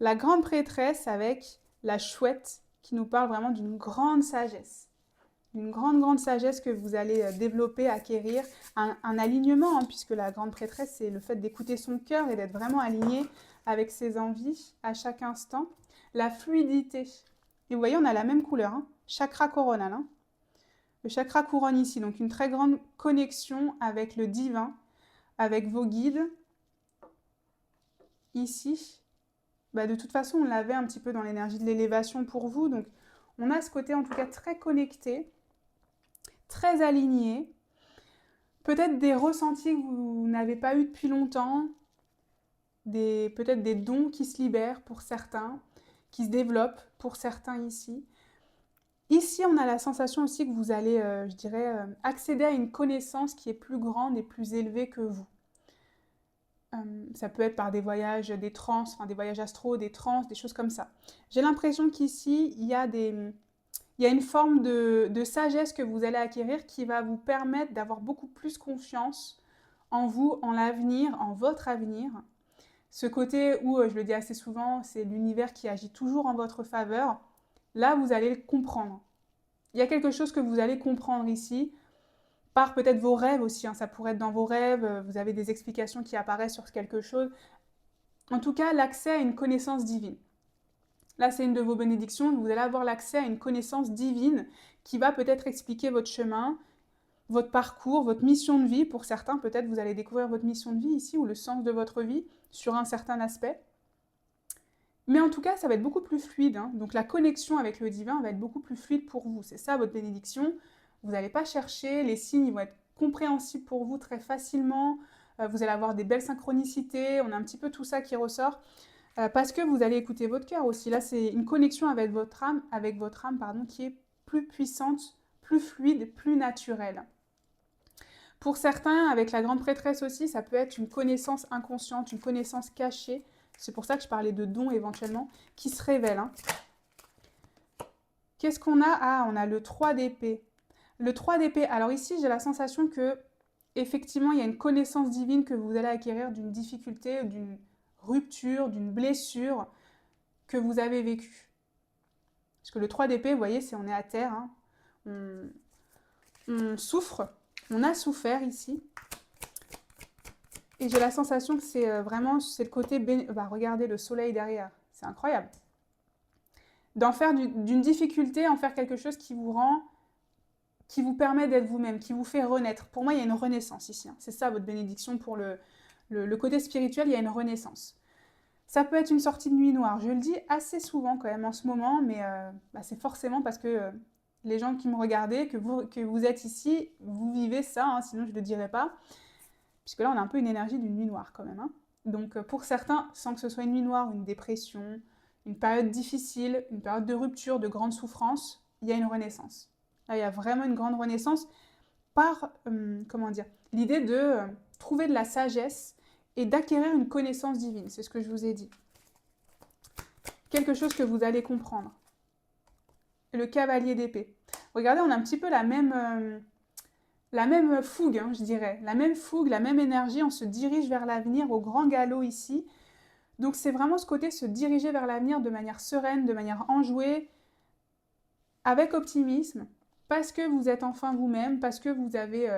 La grande prêtresse avec la chouette qui nous parle vraiment d'une grande sagesse. Une grande sagesse que vous allez développer, acquérir. Un alignement, hein, puisque la grande prêtresse, c'est le fait d'écouter son cœur et d'être vraiment aligné avec ses envies à chaque instant. La fluidité. Et vous voyez, on a la même couleur, hein, chakra coronal. Hein. Le chakra couronne ici, donc une très grande connexion avec le divin, avec vos guides. Ici, de toute façon, on l'avait un petit peu dans l'énergie de l'élévation pour vous. Donc, on a ce côté en tout cas très connecté, très aligné. Peut-être des ressentis que vous n'avez pas eu depuis longtemps, peut-être des dons qui se libèrent pour certains, qui se développent pour certains ici. Ici, on a la sensation aussi que vous allez, je dirais, accéder à une connaissance qui est plus grande et plus élevée que vous. Ça peut être par des voyages, des trans, enfin des voyages astro, des trans, des choses comme ça. J'ai l'impression qu'ici, il y a une forme de sagesse que vous allez acquérir qui va vous permettre d'avoir beaucoup plus confiance en vous, en l'avenir, en votre avenir. Ce côté où, je le dis assez souvent, c'est l'univers qui agit toujours en votre faveur. Là, vous allez le comprendre. Il y a quelque chose que vous allez comprendre ici, par peut-être vos rêves aussi, hein, ça pourrait être dans vos rêves, vous avez des explications qui apparaissent sur quelque chose. En tout cas, l'accès à une connaissance divine. Là, c'est une de vos bénédictions, vous allez avoir l'accès à une connaissance divine qui va peut-être expliquer votre chemin, votre parcours, votre mission de vie. Pour certains, peut-être vous allez découvrir votre mission de vie ici ou le sens de votre vie sur un certain aspect. Mais en tout cas, ça va être beaucoup plus fluide, hein. Donc la connexion avec le divin va être beaucoup plus fluide pour vous. C'est ça votre bénédiction. Vous n'allez pas chercher, les signes vont être compréhensibles pour vous très facilement. Vous allez avoir des belles synchronicités. On a un petit peu tout ça qui ressort. Parce que vous allez écouter votre cœur aussi. Là, c'est une connexion avec votre âme, qui est plus puissante, plus fluide, plus naturelle. Pour certains, avec la grande prêtresse aussi, ça peut être une connaissance inconsciente, une connaissance cachée. C'est pour ça que je parlais de dons éventuellement, qui se révèlent. Hein. Qu'est-ce qu'on a? Ah, on a le 3 d'épée. Le 3 d'épée, alors ici, j'ai la sensation que, effectivement, il y a une connaissance divine que vous allez acquérir d'une difficulté, d'une rupture, d'une blessure que vous avez vécue. Parce que le 3 d'épée, vous voyez, on est à terre, hein. On souffre, on a souffert ici. Et j'ai la sensation que c'est le côté... regardez le soleil derrière, c'est incroyable. D'en faire d'une difficulté, en faire quelque chose qui vous permet d'être vous-même, qui vous fait renaître. Pour moi, il y a une renaissance ici. Hein. C'est ça votre bénédiction pour le côté spirituel, il y a une renaissance. Ça peut être une sortie de nuit noire. Je le dis assez souvent quand même en ce moment, mais c'est forcément parce que les gens qui me regardaient, que vous êtes ici, vous vivez ça, hein, sinon je ne le dirais pas. Puisque là, on a un peu une énergie d'une nuit noire quand même. Hein. Donc pour certains, sans que ce soit une nuit noire, une dépression, une période difficile, une période de rupture, de grande souffrance, il y a une renaissance. Là, il y a vraiment une grande renaissance par, l'idée de trouver de la sagesse et d'acquérir une connaissance divine. C'est ce que je vous ai dit. Quelque chose que vous allez comprendre. Le cavalier d'épée. Regardez, on a un petit peu la même fougue, hein, je dirais. La même fougue, la même énergie. On se dirige vers l'avenir au grand galop ici. Donc c'est vraiment ce côté se diriger vers l'avenir de manière sereine, de manière enjouée, avec optimisme, parce que vous êtes enfin vous-même, parce que vous avez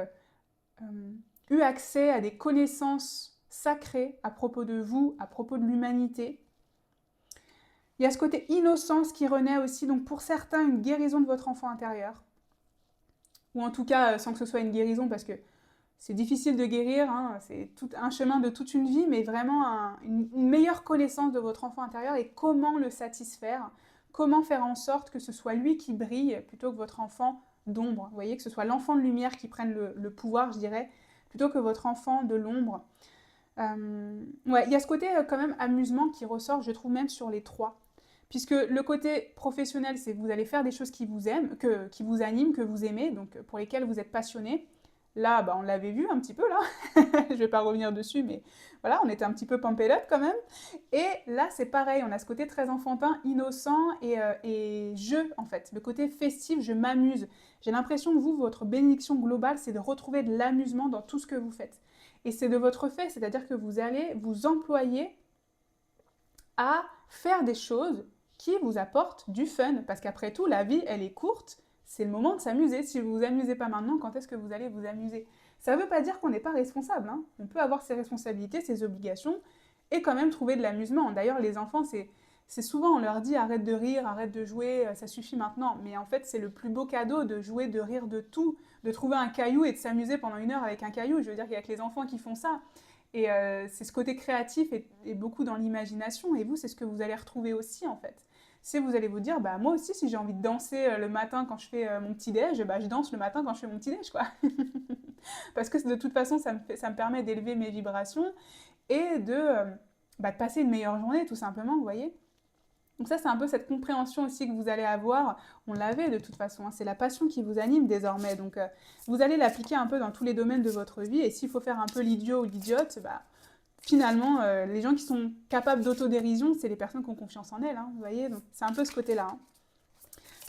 eu accès à des connaissances sacrées à propos de vous, à propos de l'humanité. Il y a ce côté innocence qui renaît aussi, donc pour certains, une guérison de votre enfant intérieur. Ou en tout cas, sans que ce soit une guérison, parce que c'est difficile de guérir, hein, c'est tout un chemin de toute une vie, mais vraiment une meilleure connaissance de votre enfant intérieur et comment le satisfaire, comment faire en sorte que ce soit lui qui brille plutôt que votre enfant d'ombre. Vous voyez, que ce soit l'enfant de lumière qui prenne le pouvoir, je dirais, plutôt que votre enfant de l'ombre. Il y a ce côté quand même amusement qui ressort, je trouve, même sur les trois. puisque le côté professionnel, c'est que vous allez faire des choses qui vous aiment, qui vous animent, que vous aimez, donc pour lesquelles vous êtes passionné. Là, bah, on l'avait vu un petit peu, là. Je vais pas revenir dessus, mais voilà, on était un petit peu pumped up quand même. Et là, c'est pareil, on a ce côté très enfantin, innocent et jeu, en fait. Le côté festif, je m'amuse. J'ai l'impression que vous, votre bénédiction globale, c'est de retrouver de l'amusement dans tout ce que vous faites. Et c'est de votre fait, c'est-à-dire que vous allez vous employer à faire des choses qui vous apportent du fun. Parce qu'après tout, la vie, elle est courte. C'est le moment de s'amuser. Si vous ne vous amusez pas maintenant, quand est-ce que vous allez vous amuser? Ça ne veut pas dire qu'on n'est pas responsable, hein. On peut avoir ses responsabilités, ses obligations, et quand même trouver de l'amusement. D'ailleurs, les enfants, c'est souvent, on leur dit arrête de rire, arrête de jouer, ça suffit maintenant. Mais en fait, c'est le plus beau cadeau de jouer, de rire de tout, de trouver un caillou et de s'amuser pendant 1 heure avec un caillou. Je veux dire qu'il y a que les enfants qui font ça. Et c'est ce côté créatif et beaucoup dans l'imagination. Et vous, c'est ce que vous allez retrouver aussi, en fait. C'est vous allez vous dire, bah moi aussi, si j'ai envie de danser le matin quand je fais mon petit-déj, bah je danse le matin quand je fais mon petit-déj, quoi. Parce que de toute façon, ça me permet d'élever mes vibrations et de passer une meilleure journée, tout simplement, vous voyez. Donc ça, c'est un peu cette compréhension aussi que vous allez avoir. On l'avait de toute façon, hein. C'est la passion qui vous anime désormais. Donc vous allez l'appliquer un peu dans tous les domaines de votre vie. Et s'il faut faire un peu l'idiot ou l'idiote, bah, finalement, les gens qui sont capables d'autodérision, c'est les personnes qui ont confiance en elles, hein, vous voyez. Donc c'est un peu ce côté-là, hein.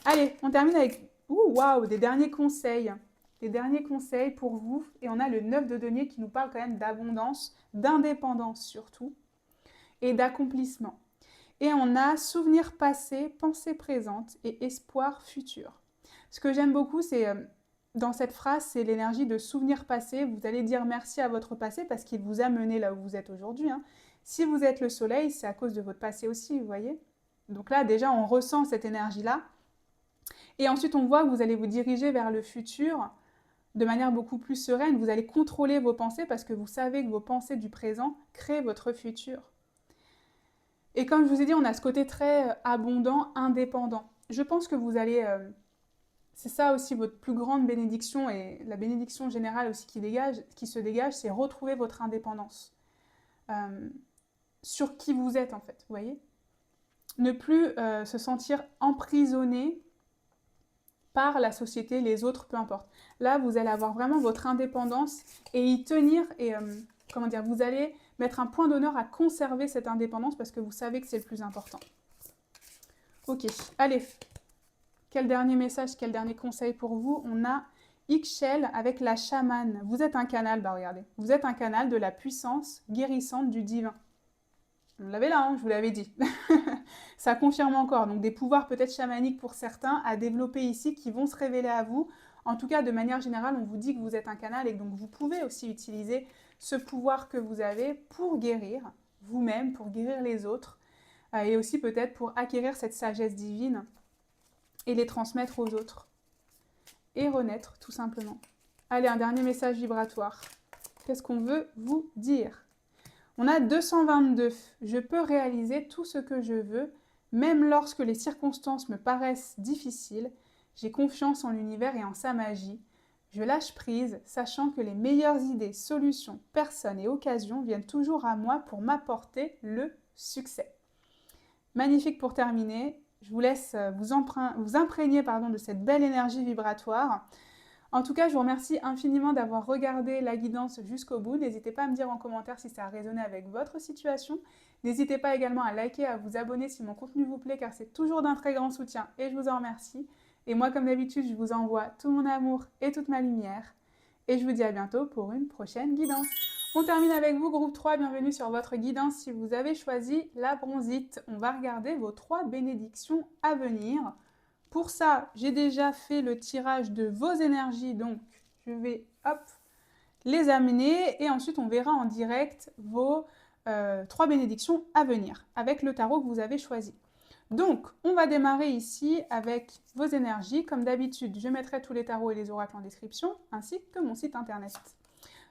Allez, on termine avec waouh, des derniers conseils. Des derniers conseils pour vous. Et on a le 9 de denier qui nous parle quand même d'abondance, d'indépendance surtout, et d'accomplissement. Et on a souvenir passé, pensée présente et espoir futur. Ce que j'aime beaucoup, c'est dans cette phrase, c'est l'énergie de souvenir passé. Vous allez dire merci à votre passé parce qu'il vous a mené là où vous êtes aujourd'hui, hein. Si vous êtes le soleil, c'est à cause de votre passé aussi, vous voyez. Donc là, déjà, on ressent cette énergie-là. Et ensuite, on voit que vous allez vous diriger vers le futur de manière beaucoup plus sereine. Vous allez contrôler vos pensées parce que vous savez que vos pensées du présent créent votre futur. Et comme je vous ai dit, on a ce côté très abondant, indépendant. Je pense que vous allez... c'est ça aussi votre plus grande bénédiction et la bénédiction générale aussi qui se dégage, c'est retrouver votre indépendance. Sur qui vous êtes en fait, vous voyez. Ne plus se sentir emprisonné par la société, les autres, peu importe. Là, vous allez avoir vraiment votre indépendance et y tenir et... comment dire, vous allez mettre un point d'honneur à conserver cette indépendance parce que vous savez que c'est le plus important. Ok, allez. Quel dernier message, quel dernier conseil pour vous? On a Ixchel avec la chamane. Vous êtes un canal, bah regardez. Vous êtes un canal de la puissance guérissante du divin. On l'avait là, hein, je vous l'avais dit. Ça confirme encore. Donc des pouvoirs peut-être chamaniques pour certains à développer ici qui vont se révéler à vous. En tout cas, de manière générale, on vous dit que vous êtes un canal et que donc vous pouvez aussi utiliser ce pouvoir que vous avez pour guérir vous-même, pour guérir les autres, et aussi peut-être pour acquérir cette sagesse divine et les transmettre aux autres. Et renaître, tout simplement. Allez, un dernier message vibratoire. Qu'est-ce qu'on veut vous dire? On a 222. Je peux réaliser tout ce que je veux, même lorsque les circonstances me paraissent difficiles. J'ai confiance en l'univers et en sa magie. Je lâche prise, sachant que les meilleures idées, solutions, personnes et occasions viennent toujours à moi pour m'apporter le succès. Magnifique pour terminer. Je vous laisse vous imprégner de cette belle énergie vibratoire. En tout cas, je vous remercie infiniment d'avoir regardé la guidance jusqu'au bout. N'hésitez pas à me dire en commentaire si ça a résonné avec votre situation. N'hésitez pas également à liker, à vous abonner si mon contenu vous plaît, car c'est toujours d'un très grand soutien et je vous en remercie. Et moi, comme d'habitude, je vous envoie tout mon amour et toute ma lumière. Et je vous dis à bientôt pour une prochaine guidance. On termine avec vous, groupe 3, bienvenue sur votre guidance. Si vous avez choisi la bronzite, on va regarder vos 3 bénédictions à venir. Pour ça, j'ai déjà fait le tirage de vos énergies, donc je vais les amener et ensuite on verra en direct vos 3 bénédictions à venir avec le tarot que vous avez choisi. Donc, on va démarrer ici avec vos énergies. Comme d'habitude, je mettrai tous les tarots et les oracles en description, ainsi que mon site internet.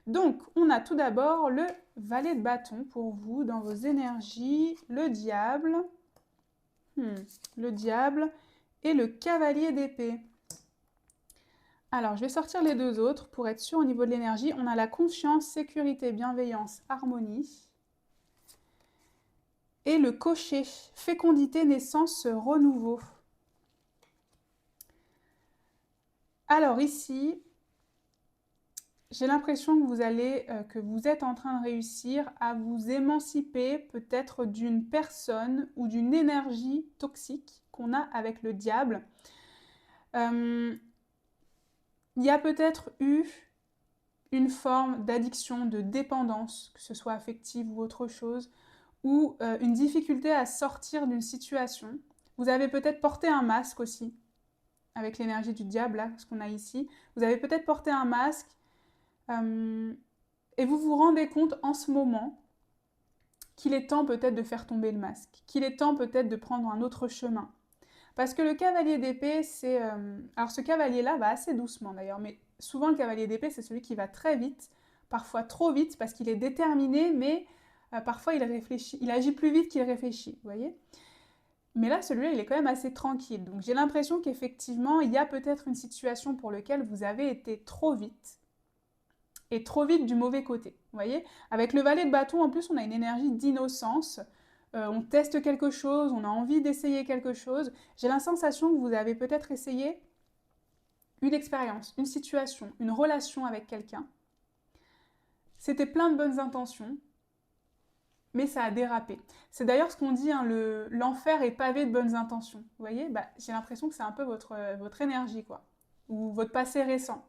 Donc, on a tout d'abord le valet de bâton pour vous dans vos énergies, le diable et le cavalier d'épée. Alors, je vais sortir les 2 autres pour être sûr au niveau de l'énergie. On a la confiance, sécurité, bienveillance, harmonie. Et le cocher, fécondité, naissance, renouveau. Alors ici, j'ai l'impression que vous êtes en train de réussir à vous émanciper peut-être d'une personne ou d'une énergie toxique qu'on a avec le diable. Il y a peut-être eu une forme d'addiction, de dépendance, que ce soit affective ou autre chose, ou une difficulté à sortir d'une situation. Vous avez peut-être porté un masque aussi, avec l'énergie du diable, là, ce qu'on a ici. Vous avez peut-être porté un masque, et vous vous rendez compte en ce moment qu'il est temps peut-être de faire tomber le masque, qu'il est temps peut-être de prendre un autre chemin. Parce que le cavalier d'épée, c'est... alors ce cavalier-là va assez doucement d'ailleurs, mais souvent le cavalier d'épée, c'est celui qui va très vite, parfois trop vite, parce qu'il est déterminé, mais parfois il agit plus vite qu'il réfléchit, vous voyez. Mais là, celui-là, il est quand même assez tranquille. Donc j'ai l'impression qu'effectivement, il y a peut-être une situation pour laquelle vous avez été trop vite, et trop vite du mauvais côté, vous voyez. Avec le valet de bâton, en plus, on a une énergie d'innocence. On teste quelque chose, on a envie d'essayer quelque chose. J'ai la sensation que vous avez peut-être essayé une expérience, une situation, une relation avec quelqu'un. C'était plein de bonnes intentions, mais ça a dérapé. C'est d'ailleurs ce qu'on dit, hein, l'enfer est pavé de bonnes intentions. Vous voyez, j'ai l'impression que c'est un peu votre énergie, quoi, ou votre passé récent.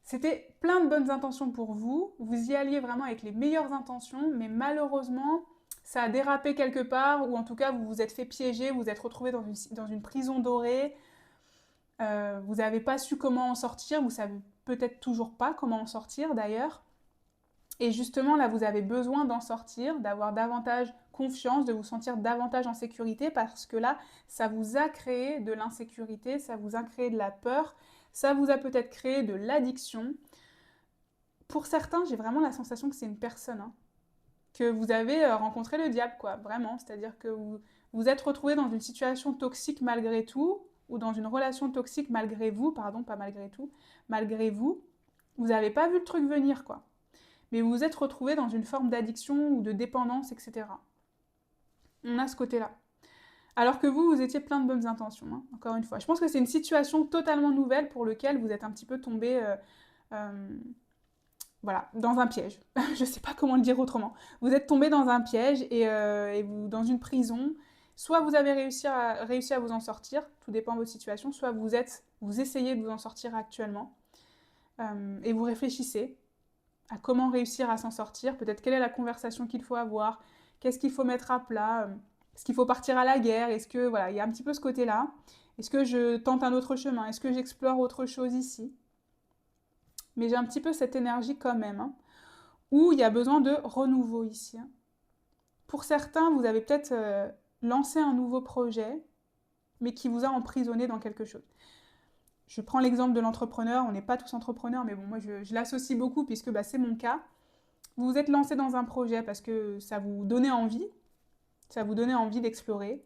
C'était plein de bonnes intentions pour vous, vous y alliez vraiment avec les meilleures intentions, mais malheureusement, ça a dérapé quelque part, ou en tout cas, vous vous êtes fait piéger, vous vous êtes retrouvé dans une prison dorée, vous n'avez pas su comment en sortir, vous savez peut-être toujours pas comment en sortir d'ailleurs. Et justement, là, vous avez besoin d'en sortir, d'avoir davantage confiance, de vous sentir davantage en sécurité, parce que là, ça vous a créé de l'insécurité, ça vous a créé de la peur, ça vous a peut-être créé de l'addiction. Pour certains, j'ai vraiment la sensation que c'est une personne, hein, que vous avez rencontré le diable, quoi, vraiment. C'est-à-dire que vous vous êtes retrouvé dans une situation toxique malgré tout, ou dans une relation toxique malgré vous, pardon, pas malgré tout, malgré vous. Vous n'avez pas vu le truc venir, quoi. Mais vous vous êtes retrouvé dans une forme d'addiction ou de dépendance, etc. On a ce côté-là. Alors que vous étiez plein de bonnes intentions, hein, encore une fois. Je pense que c'est une situation totalement nouvelle pour laquelle vous êtes un petit peu tombé... voilà, dans un piège. Je ne sais pas comment le dire autrement. Vous êtes tombé dans un piège et vous, dans une prison. Soit vous avez réussi à vous en sortir, tout dépend de votre situation, soit vous essayez de vous en sortir actuellement et vous réfléchissez à comment réussir à s'en sortir, peut-être quelle est la conversation qu'il faut avoir, qu'est-ce qu'il faut mettre à plat, est-ce qu'il faut partir à la guerre, est-ce que, voilà, il y a un petit peu ce côté-là, est-ce que je tente un autre chemin, est-ce que j'explore autre chose ici. Mais j'ai un petit peu cette énergie quand même, hein, où il y a besoin de renouveau ici. Hein. Pour certains, vous avez peut-être lancé un nouveau projet, mais qui vous a emprisonné dans quelque chose. Je prends l'exemple de l'entrepreneur, on n'est pas tous entrepreneurs, mais bon, moi je l'associe beaucoup puisque c'est mon cas. Vous vous êtes lancé dans un projet parce que ça vous donnait envie d'explorer.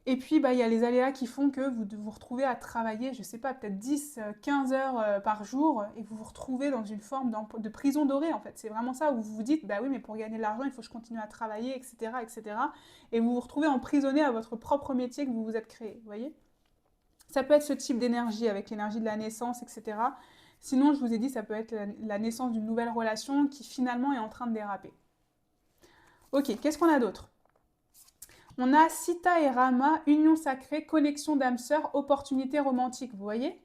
Et puis, il y a les aléas qui font que vous vous retrouvez à travailler, je ne sais pas, peut-être 10, 15 heures par jour, et vous vous retrouvez dans une forme de prison dorée, en fait. C'est vraiment ça, où vous vous dites, oui, mais pour gagner de l'argent, il faut que je continue à travailler, etc., etc. Et vous vous retrouvez emprisonné à votre propre métier que vous vous êtes créé, vous voyez. Ça peut être ce type d'énergie, avec l'énergie de la naissance, etc. Sinon, je vous ai dit, ça peut être la naissance d'une nouvelle relation qui finalement est en train de déraper. Ok, qu'est-ce qu'on a d'autre ? On a Sita et Rama, union sacrée, connexion d'âme sœur, opportunité romantique. Vous voyez ?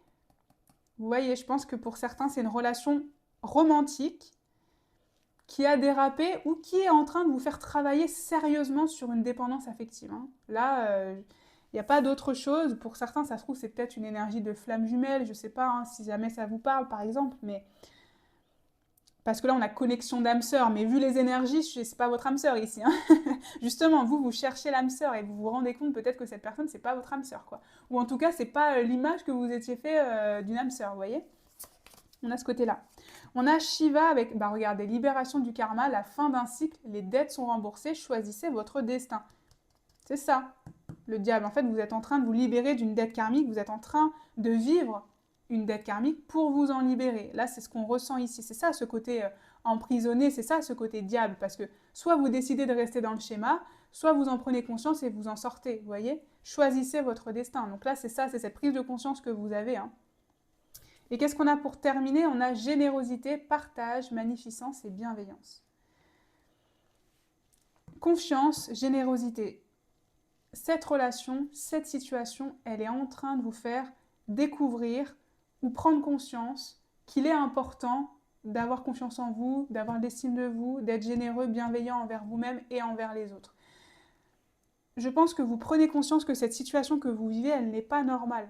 Vous voyez, je pense que pour certains, c'est une relation romantique qui a dérapé ou qui est en train de vous faire travailler sérieusement sur une dépendance affective. Hein. Là, il n'y a pas d'autre chose. Pour certains, ça se trouve, c'est peut-être une énergie de flamme jumelle. Je ne sais pas hein, si jamais ça vous parle, par exemple. Mais parce que là, on a connexion d'âme sœur, mais vu les énergies, c'est pas votre âme sœur ici. Hein. Justement, vous cherchez l'âme sœur et vous vous rendez compte peut-être que cette personne, c'est pas votre âme sœur, quoi. Ou en tout cas, c'est pas l'image que vous étiez fait d'une âme sœur, vous voyez. On a ce côté-là. On a Shiva avec, regardez, libération du karma, la fin d'un cycle, les dettes sont remboursées, choisissez votre destin. C'est ça, le diable. En fait, vous êtes en train de vous libérer d'une dette karmique, vous êtes en train de vivre une dette karmique pour vous en libérer. Là, c'est ce qu'on ressent ici. C'est ça, ce côté emprisonné, c'est ça ce côté diable, parce que soit vous décidez de rester dans le schéma, soit vous en prenez conscience et vous en sortez, vous voyez? Choisissez votre destin. Donc là, c'est ça, c'est cette prise de conscience que vous avez. Hein. Et qu'est-ce qu'on a pour terminer? On a générosité, partage, magnificence et bienveillance. Confiance, générosité. Cette relation, cette situation, elle est en train de vous faire découvrir ou prendre conscience qu'il est important d'avoir confiance en vous, d'avoir l'estime de vous, d'être généreux, bienveillant envers vous-même et envers les autres. Je pense que vous prenez conscience que cette situation que vous vivez, elle n'est pas normale.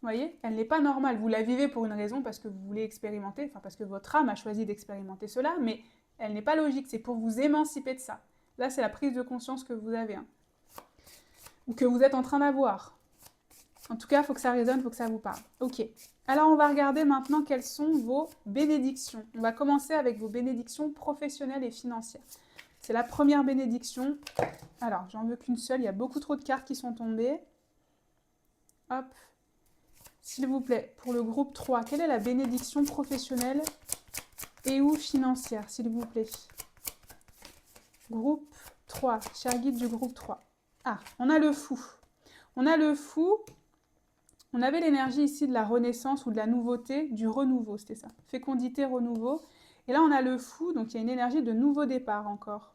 Vous voyez, elle n'est pas normale. Vous la vivez pour une raison, parce que vous voulez expérimenter, enfin parce que votre âme a choisi d'expérimenter cela, mais elle n'est pas logique, c'est pour vous émanciper de ça. Là, c'est la prise de conscience que vous avez, hein, ou que vous êtes en train d'avoir. En tout cas, il faut que ça résonne, il faut que ça vous parle. Ok. Alors, on va regarder maintenant quelles sont vos bénédictions. On va commencer avec vos bénédictions professionnelles et financières. C'est la première bénédiction. Alors, j'en veux qu'une seule. Il y a beaucoup trop de cartes qui sont tombées. Hop. S'il vous plaît, pour le groupe 3, quelle est la bénédiction professionnelle et ou financière, s'il vous plaît? Groupe 3, cher guide du groupe 3. Ah, on a le fou. On a le fou. On avait l'énergie ici de la renaissance ou de la nouveauté, du renouveau, c'était ça. Fécondité, renouveau. Et là, on a le fou, donc il y a une énergie de nouveau départ encore.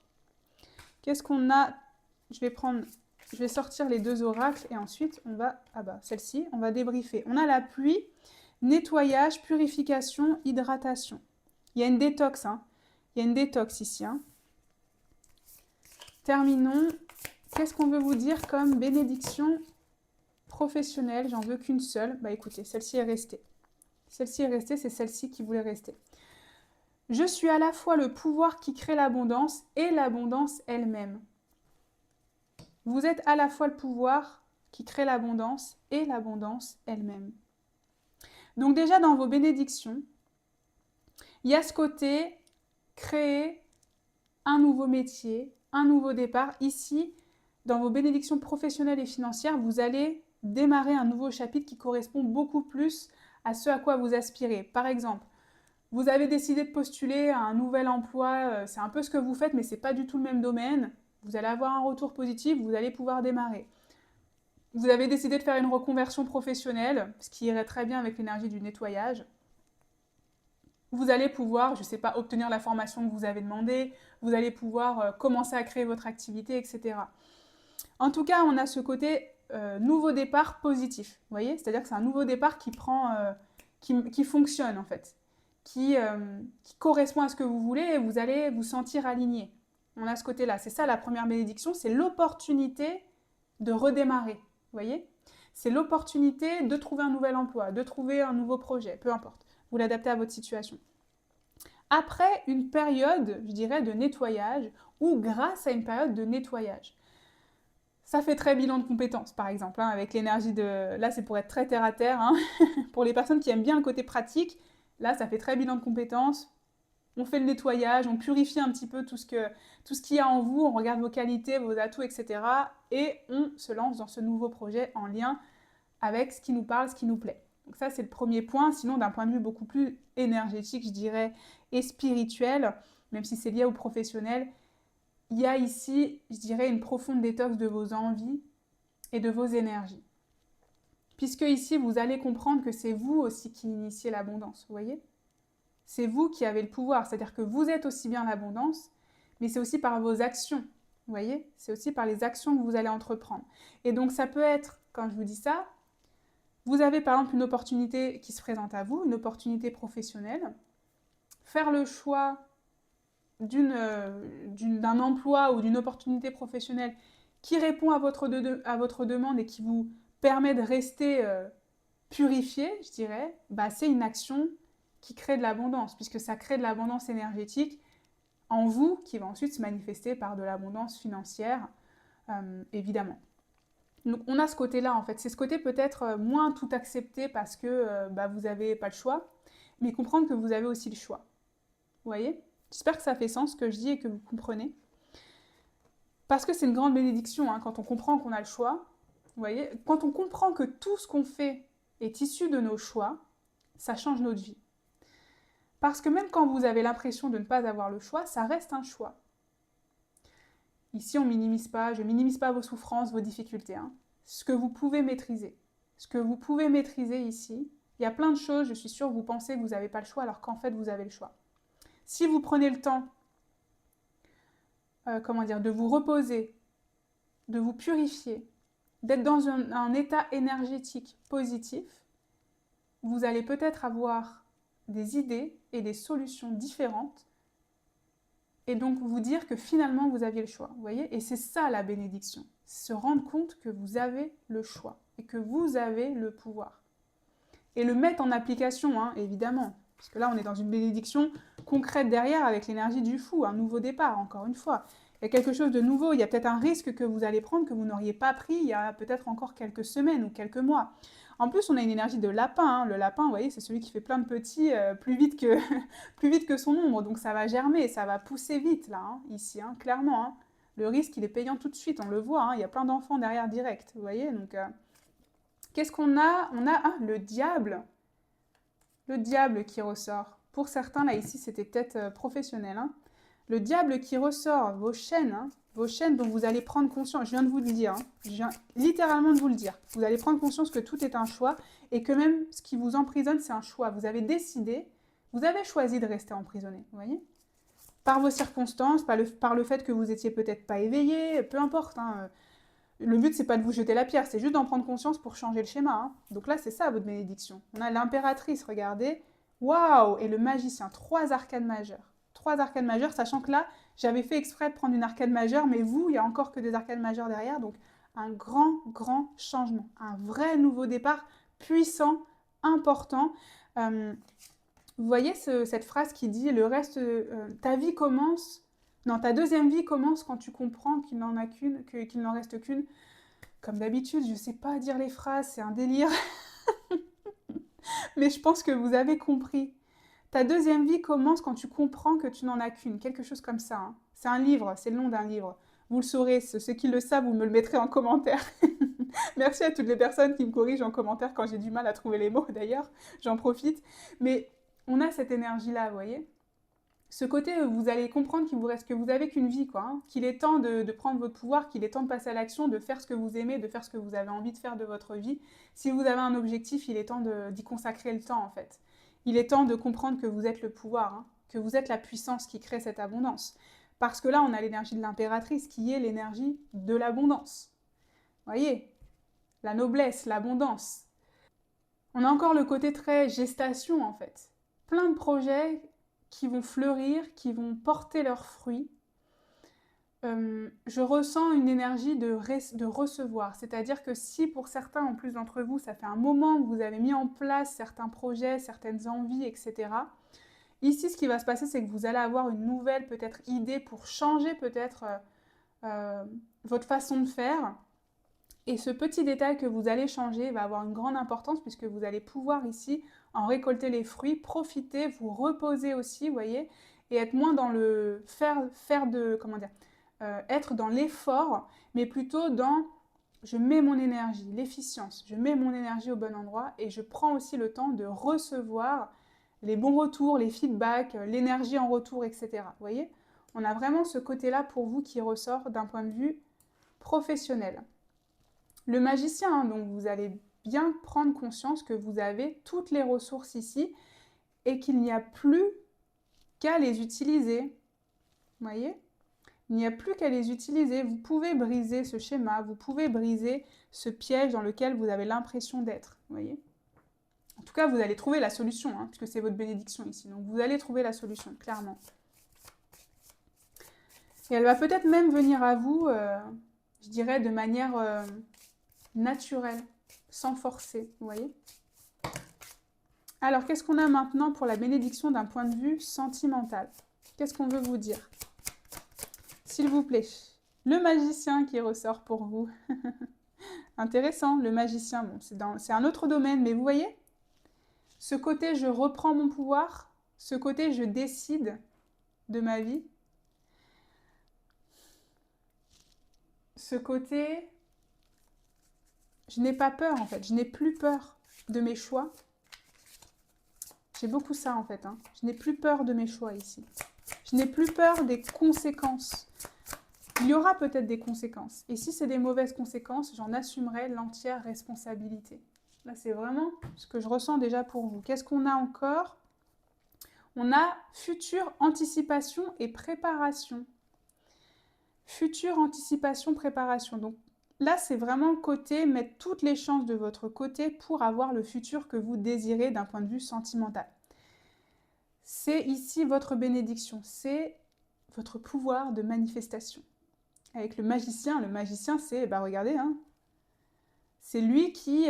Qu'est-ce qu'on a? Je vais sortir les deux oracles et ensuite, on va... Ah bah, celle-ci, on va débriefer. On a la pluie, nettoyage, purification, hydratation. Il y a une détox, hein. Il y a une détox ici, hein. Terminons. Qu'est-ce qu'on veut vous dire comme bénédiction professionnelle? J'en veux qu'une seule. Bah écoutez, celle-ci est restée. Celle-ci est restée, c'est celle-ci qui voulait rester. Je suis à la fois le pouvoir qui crée l'abondance et l'abondance elle-même. Vous êtes à la fois le pouvoir qui crée l'abondance et l'abondance elle-même. Donc déjà dans vos bénédictions, il y a ce côté créer un nouveau métier, un nouveau départ. Ici, dans vos bénédictions professionnelles et financières, vous allez démarrer un nouveau chapitre qui correspond beaucoup plus à ce à quoi vous aspirez. Par exemple, vous avez décidé de postuler à un nouvel emploi, c'est un peu ce que vous faites, mais ce n'est pas du tout le même domaine. Vous allez avoir un retour positif, vous allez pouvoir démarrer. Vous avez décidé de faire une reconversion professionnelle, ce qui irait très bien avec l'énergie du nettoyage. Vous allez pouvoir, je ne sais pas, obtenir la formation que vous avez demandée, vous allez pouvoir commencer à créer votre activité, etc. En tout cas, on a ce côté nouveau départ positif, vous voyez? C'est-à-dire que c'est un nouveau départ qui fonctionne en fait, qui correspond à ce que vous voulez et vous allez vous sentir aligné. On a ce côté-là, c'est ça la première bénédiction, c'est l'opportunité de redémarrer, vous voyez? C'est l'opportunité de trouver un nouvel emploi, de trouver un nouveau projet, peu importe. Vous l'adaptez à votre situation. Après une période, je dirais, de nettoyage, ou grâce à une période de nettoyage. Ça fait très bilan de compétences, par exemple, hein, avec l'énergie de... Là, c'est pour être très terre-à-terre. Hein. Pour les personnes qui aiment bien le côté pratique, là, ça fait très bilan de compétences. On fait le nettoyage, on purifie un petit peu tout ce qu'il y a en vous, on regarde vos qualités, vos atouts, etc. Et on se lance dans ce nouveau projet en lien avec ce qui nous parle, ce qui nous plaît. Donc ça, c'est le premier point. Sinon, d'un point de vue beaucoup plus énergétique, je dirais, et spirituel, même si c'est lié au professionnel, il y a ici, je dirais, une profonde détox de vos envies et de vos énergies. Puisque ici, vous allez comprendre que c'est vous aussi qui initiez l'abondance, vous voyez? C'est vous qui avez le pouvoir, c'est-à-dire que vous êtes aussi bien l'abondance, mais c'est aussi par vos actions, vous voyez? C'est aussi par les actions que vous allez entreprendre. Et donc ça peut être, quand je vous dis ça, vous avez par exemple une opportunité qui se présente à vous, une opportunité professionnelle, faire le choix d'un emploi ou d'une opportunité professionnelle qui répond à votre demande et qui vous permet de rester purifié, je dirais, bah, c'est une action qui crée de l'abondance, puisque ça crée de l'abondance énergétique en vous, qui va ensuite se manifester par de l'abondance financière, évidemment. Donc on a ce côté-là en fait, c'est ce côté peut-être moins tout accepté parce que bah, vous n'avez pas le choix, mais comprendre que vous avez aussi le choix. Vous voyez? J'espère que ça fait sens ce que je dis et que vous comprenez. Parce que c'est une grande bénédiction hein, quand on comprend qu'on a le choix. Vous voyez? Quand on comprend que tout ce qu'on fait est issu de nos choix, ça change notre vie. Parce que même quand vous avez l'impression de ne pas avoir le choix, ça reste un choix. Ici, on minimise pas, je minimise pas vos souffrances, vos difficultés. Hein. Ce que vous pouvez maîtriser. Ce que vous pouvez maîtriser ici, il y a plein de choses, je suis sûre, vous pensez que vous n'avez pas le choix, alors qu'en fait, vous avez le choix. Si vous prenez le temps, de vous reposer, de vous purifier, d'être dans un état énergétique positif, vous allez peut-être avoir des idées et des solutions différentes et donc vous dire que finalement vous aviez le choix. Vous voyez? Et c'est ça la bénédiction. Se rendre compte que vous avez le choix et que vous avez le pouvoir. Et le mettre en application, hein, évidemment. Parce que là, on est dans une bénédiction concrète derrière avec l'énergie du fou, un nouveau départ, encore une fois. Il y a quelque chose de nouveau, il y a peut-être un risque que vous allez prendre que vous n'auriez pas pris il y a peut-être encore quelques semaines ou quelques mois. En plus, on a une énergie de lapin. Hein. Le lapin, vous voyez, c'est celui qui fait plein de petits plus vite que son ombre. Donc ça va germer, ça va pousser vite, là, hein, ici, hein, clairement. Hein. Le risque, il est payant tout de suite, on le voit. Hein. Il y a plein d'enfants derrière direct, vous voyez. Donc, qu'est-ce qu'on a? On a le diable. Le diable qui ressort. Pour certains, là, ici, c'était peut-être professionnel. Hein. Le diable qui ressort, vos chaînes dont vous allez prendre conscience. Je viens de vous le dire. Hein. Je viens littéralement de vous le dire. Vous allez prendre conscience que tout est un choix et que même ce qui vous emprisonne, c'est un choix. Vous avez décidé, vous avez choisi de rester emprisonné. Vous voyez? Par vos circonstances, par le fait que vous étiez peut-être pas éveillé, peu importe. Hein. Le but, c'est pas de vous jeter la pierre, c'est juste d'en prendre conscience pour changer le schéma. Hein. Donc là, c'est ça votre bénédiction. On a l'impératrice, regardez. Waouh! Et le magicien, 3 arcanes majeures. 3 arcanes majeures, sachant que là, j'avais fait exprès de prendre une arcane majeure, mais vous, il n'y a encore que des arcanes majeures derrière. Donc un grand, grand changement. Un vrai nouveau départ puissant, important. Vous voyez cette phrase qui dit le reste, ta vie commence. Non, ta deuxième vie commence quand tu comprends qu'il n'en a qu'une, qu'il n'en reste qu'une. Comme d'habitude, je ne sais pas dire les phrases, c'est un délire. Mais je pense que vous avez compris. Ta deuxième vie commence quand tu comprends que tu n'en as qu'une. Quelque chose comme ça. Hein. C'est un livre, c'est le nom d'un livre. Vous le saurez, ceux qui le savent, vous me le mettrez en commentaire. Merci à toutes les personnes qui me corrigent en commentaire quand j'ai du mal à trouver les mots d'ailleurs. J'en profite. Mais on a cette énergie-là, vous voyez. Ce côté, vous allez comprendre qu'il vous reste que vous avez qu'une vie, quoi. Hein, qu'il est temps de prendre votre pouvoir, qu'il est temps de passer à l'action, de faire ce que vous aimez, de faire ce que vous avez envie de faire de votre vie. Si vous avez un objectif, il est temps d'y consacrer le temps, en fait. Il est temps de comprendre que vous êtes le pouvoir, hein, que vous êtes la puissance qui crée cette abondance. Parce que là, on a l'énergie de l'impératrice, qui est l'énergie de l'abondance. Vous voyez? La noblesse, l'abondance. On a encore le côté très gestation, en fait. Plein de projets qui vont fleurir, qui vont porter leurs fruits. Je ressens une énergie de recevoir. C'est-à-dire que si pour certains, en plus d'entre vous, ça fait un moment que vous avez mis en place certains projets, certaines envies, etc. Ici, ce qui va se passer, c'est que vous allez avoir une nouvelle peut-être idée pour changer peut-être votre façon de faire. Et ce petit détail que vous allez changer va avoir une grande importance puisque vous allez pouvoir ici en récolter les fruits, profiter, vous reposer aussi, vous voyez, et être moins dans le être dans l'effort, mais plutôt dans je mets mon énergie, l'efficience, je mets mon énergie au bon endroit et je prends aussi le temps de recevoir les bons retours, les feedbacks, l'énergie en retour, etc. Vous voyez, on a vraiment ce côté-là pour vous qui ressort d'un point de vue professionnel. Le magicien, hein, donc vous allez bien prendre conscience que vous avez toutes les ressources ici et qu'il n'y a plus qu'à les utiliser. Vous voyez? Il n'y a plus qu'à les utiliser. Vous pouvez briser ce schéma, vous pouvez briser ce piège dans lequel vous avez l'impression d'être. Vous voyez? En tout cas, vous allez trouver la solution, hein, puisque c'est votre bénédiction ici. Donc vous allez trouver la solution, clairement. Et elle va peut-être même venir à vous, je dirais, de manière naturelle, sans forcer, vous voyez? Alors, qu'est-ce qu'on a maintenant pour la bénédiction d'un point de vue sentimental? Qu'est-ce qu'on veut vous dire? S'il vous plaît, le magicien qui ressort pour vous. Intéressant, le magicien, bon, c'est un autre domaine, mais vous voyez? Ce côté, je reprends mon pouvoir, ce côté, je décide de ma vie. Ce côté, je n'ai pas peur en fait, je n'ai plus peur de mes choix. J'ai beaucoup ça en fait, hein. Je n'ai plus peur de mes choix ici. Je n'ai plus peur des conséquences. Il y aura peut-être des conséquences. Et si c'est des mauvaises conséquences, j'en assumerai l'entière responsabilité. Là, c'est vraiment ce que je ressens déjà pour vous. Qu'est-ce qu'on a encore? On a future anticipation et préparation. Future anticipation, préparation. Donc là, c'est vraiment côté mettre toutes les chances de votre côté pour avoir le futur que vous désirez d'un point de vue sentimental. C'est ici votre bénédiction, c'est votre pouvoir de manifestation. Avec le magicien c'est, regardez, hein, c'est lui qui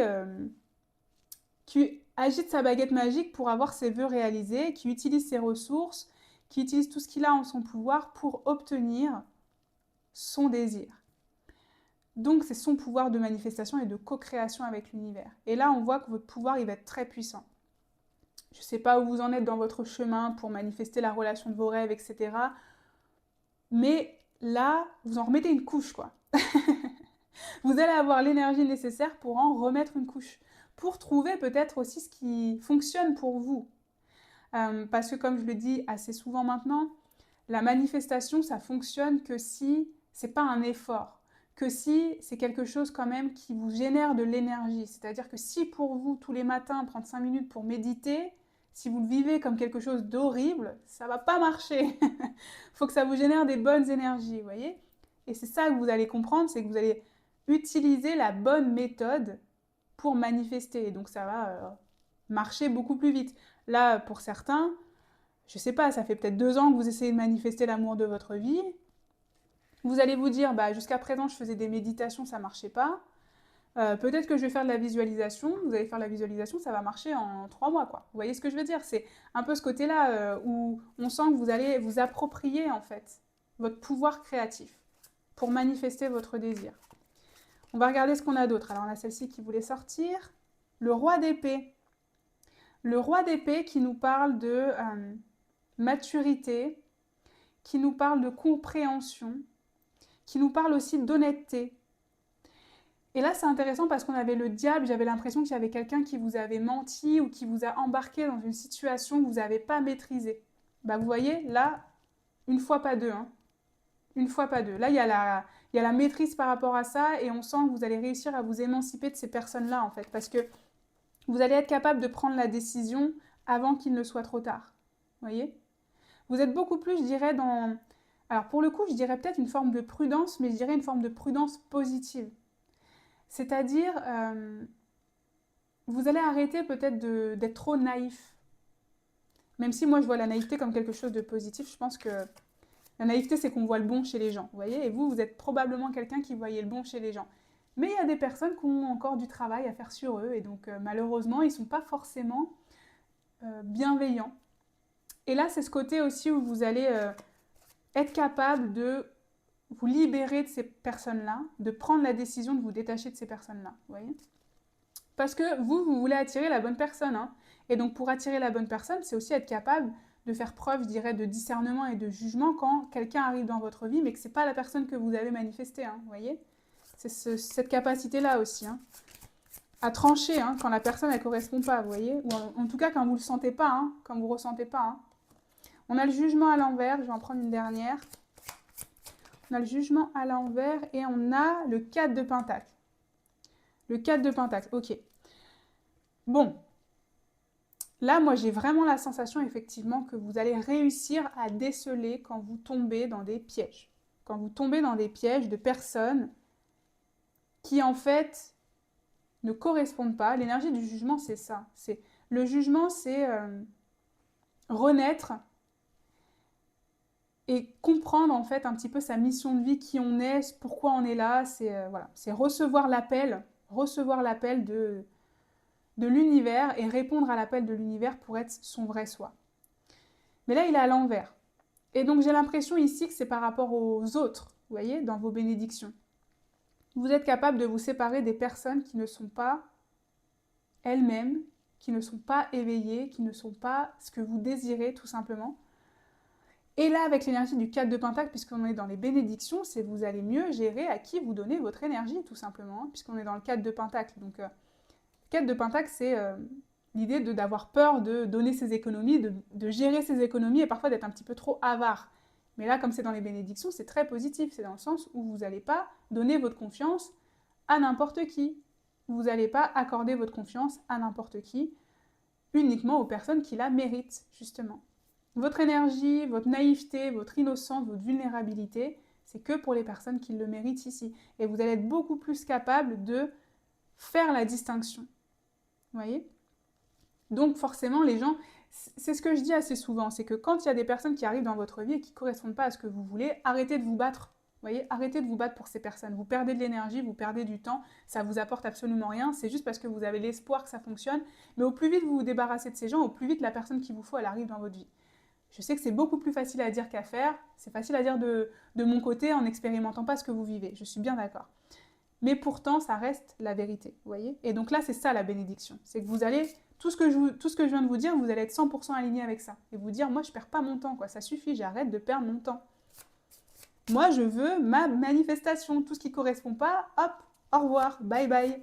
agite sa baguette magique pour avoir ses vœux réalisés, qui utilise ses ressources, qui utilise tout ce qu'il a en son pouvoir pour obtenir son désir. Donc c'est son pouvoir de manifestation et de co-création avec l'univers. Et là, on voit que votre pouvoir, il va être très puissant. Je ne sais pas où vous en êtes dans votre chemin pour manifester la relation de vos rêves, etc. Mais là, vous en remettez une couche, quoi. Vous allez avoir l'énergie nécessaire pour en remettre une couche. Pour trouver peut-être aussi ce qui fonctionne pour vous. Parce que comme je le dis assez souvent maintenant, la manifestation, ça fonctionne que si c'est pas un effort, que si c'est quelque chose quand même qui vous génère de l'énergie. C'est-à-dire que si pour vous, tous les matins, prendre 5 minutes pour méditer, si vous le vivez comme quelque chose d'horrible, ça va pas marcher. Il faut que ça vous génère des bonnes énergies, vous voyez? Et c'est ça que vous allez comprendre, c'est que vous allez utiliser la bonne méthode pour manifester. Et donc ça va marcher beaucoup plus vite. Là, pour certains, je sais pas, ça fait peut-être 2 ans que vous essayez de manifester l'amour de votre vie. Vous allez vous dire, jusqu'à présent, je faisais des méditations, ça marchait pas. Peut-être que je vais faire de la visualisation. Vous allez faire la visualisation, ça va marcher en 3 mois, quoi. Vous voyez ce que je veux dire? C'est un peu ce côté-là où on sent que vous allez vous approprier, en fait, votre pouvoir créatif pour manifester votre désir. On va regarder ce qu'on a d'autre. Alors, on a celle-ci qui voulait sortir. Le roi d'épée. Le roi d'épée qui nous parle de maturité, qui nous parle de compréhension, qui nous parle aussi d'honnêteté. Et là, c'est intéressant parce qu'on avait le diable, j'avais l'impression qu'il y avait quelqu'un qui vous avait menti ou qui vous a embarqué dans une situation que vous n'avez pas maîtrisée. Vous voyez, là, une fois pas deux. Hein. Une fois pas deux. Là, il y a la maîtrise par rapport à ça et on sent que vous allez réussir à vous émanciper de ces personnes-là, en fait. Parce que vous allez être capable de prendre la décision avant qu'il ne soit trop tard. Vous voyez? Vous êtes beaucoup plus, je dirais, dans... Alors, pour le coup, je dirais peut-être une forme de prudence, mais je dirais une forme de prudence positive. C'est-à-dire, vous allez arrêter peut-être d'être trop naïf. Même si moi, je vois la naïveté comme quelque chose de positif, je pense que la naïveté, c'est qu'on voit le bon chez les gens, vous voyez? Et vous êtes probablement quelqu'un qui voyait le bon chez les gens. Mais il y a des personnes qui ont encore du travail à faire sur eux, et donc malheureusement, ils ne sont pas forcément bienveillants. Et là, c'est ce côté aussi où vous allez être capable de vous libérer de ces personnes-là, de prendre la décision de vous détacher de ces personnes-là, vous voyez? Parce que vous voulez attirer la bonne personne, hein. Et donc pour attirer la bonne personne, c'est aussi être capable de faire preuve, je dirais, de discernement et de jugement quand quelqu'un arrive dans votre vie, mais que ce n'est pas la personne que vous avez manifestée, hein, vous voyez? C'est cette capacité-là aussi, hein, à trancher hein, quand la personne ne correspond pas, vous voyez? Ou en tout cas quand vous ne le sentez pas, hein, quand vous ne ressentez pas. Hein. On a le jugement à l'envers, je vais en prendre une dernière. On a le jugement à l'envers et on a le 4 de Pentacle. Le 4 de Pentacle, ok. Bon. Là, moi, j'ai vraiment la sensation, effectivement, que vous allez réussir à déceler quand vous tombez dans des pièges. Quand vous tombez dans des pièges de personnes qui, en fait, ne correspondent pas. L'énergie du jugement, c'est ça. Le jugement, c'est renaître et comprendre en fait un petit peu sa mission de vie, qui on est, pourquoi on est là, c'est recevoir l'appel de l'univers et répondre à l'appel de l'univers pour être son vrai soi. Mais là, il est à l'envers. Et donc j'ai l'impression ici que c'est par rapport aux autres, vous voyez, dans vos bénédictions. Vous êtes capable de vous séparer des personnes qui ne sont pas elles-mêmes, qui ne sont pas éveillées, qui ne sont pas ce que vous désirez tout simplement. Et là, avec l'énergie du 4 de Pentacle, puisqu'on est dans les bénédictions, c'est vous allez mieux gérer à qui vous donnez votre énergie, tout simplement, hein, puisqu'on est dans le 4 de Pentacle. Donc, 4 de Pentacle, c'est l'idée d'avoir peur de donner ses économies, de gérer ses économies et parfois d'être un petit peu trop avare. Mais là, comme c'est dans les bénédictions, c'est très positif. C'est dans le sens où vous n'allez pas donner votre confiance à n'importe qui. Vous n'allez pas accorder votre confiance à n'importe qui, uniquement aux personnes qui la méritent, justement. Votre énergie, votre naïveté, votre innocence, votre vulnérabilité, c'est que pour les personnes qui le méritent ici. Et vous allez être beaucoup plus capable de faire la distinction. Vous voyez? Donc forcément, les gens, c'est ce que je dis assez souvent, c'est que quand il y a des personnes qui arrivent dans votre vie et qui ne correspondent pas à ce que vous voulez, arrêtez de vous battre. Vous voyez, arrêtez de vous battre pour ces personnes. Vous perdez de l'énergie, vous perdez du temps, ça vous apporte absolument rien. C'est juste parce que vous avez l'espoir que ça fonctionne. Mais au plus vite vous vous débarrassez de ces gens, au plus vite la personne qu'il vous faut, elle arrive dans votre vie. Je sais que c'est beaucoup plus facile à dire qu'à faire. C'est facile à dire de mon côté en n'expérimentant pas ce que vous vivez. Je suis bien d'accord. Mais pourtant, ça reste la vérité, vous voyez. Et donc là, c'est ça la bénédiction. C'est que vous allez, tout ce que je viens de vous dire, vous allez être 100% aligné avec ça. Et vous dire, moi, je perds pas mon temps, quoi. Ça suffit, j'arrête de perdre mon temps. Moi, je veux ma manifestation. Tout ce qui ne correspond pas, hop, au revoir, bye bye.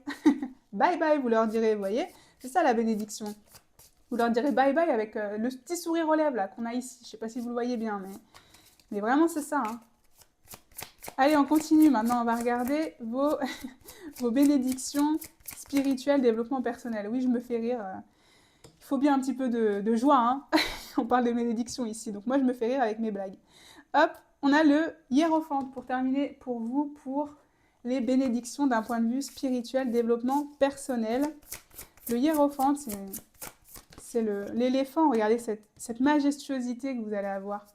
Bye bye, vous leur direz, vous voyez. C'est ça la bénédiction. Vous leur direz bye bye avec le petit sourire aux lèvres là qu'on a ici. Je ne sais pas si vous le voyez bien, mais vraiment c'est ça. Hein. Allez, on continue maintenant. On va regarder vos bénédictions spirituelles, développement personnel. Oui, je me fais rire. Il faut bien un petit peu de joie. Hein. On parle de bénédictions ici. Donc moi, je me fais rire avec mes blagues. Hop, on a le hiérophante pour terminer pour vous pour les bénédictions d'un point de vue spirituel, développement personnel. Le hiérophante, c'est l'éléphant. Regardez cette majestuosité que vous allez avoir.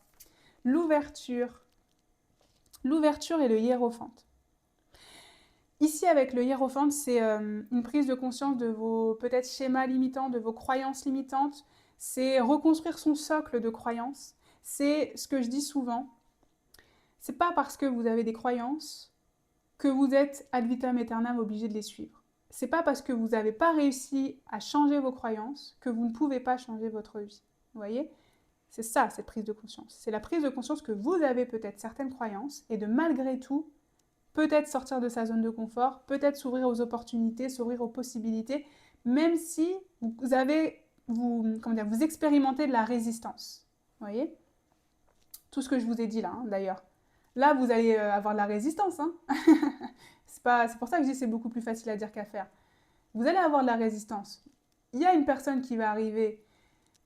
L'ouverture et le hiérophante. Ici, avec le hiérophante, c'est une prise de conscience de vos peut-être schémas limitants, de vos croyances limitantes. C'est reconstruire son socle de croyances. C'est ce que je dis souvent. C'est pas parce que vous avez des croyances que vous êtes ad vitam aeternam obligé de les suivre. C'est pas parce que vous n'avez pas réussi à changer vos croyances que vous ne pouvez pas changer votre vie. Vous voyez ? C'est ça, cette prise de conscience. C'est la prise de conscience que vous avez peut-être certaines croyances et de malgré tout, peut-être sortir de sa zone de confort, peut-être s'ouvrir aux opportunités, s'ouvrir aux possibilités, même si vous expérimentez de la résistance. Vous voyez ? Tout ce que je vous ai dit là, hein, d'ailleurs. Là, vous allez avoir de la résistance. Hein. C'est pour ça que je dis que c'est beaucoup plus facile à dire qu'à faire. Vous allez avoir de la résistance. Il y a une personne qui va arriver,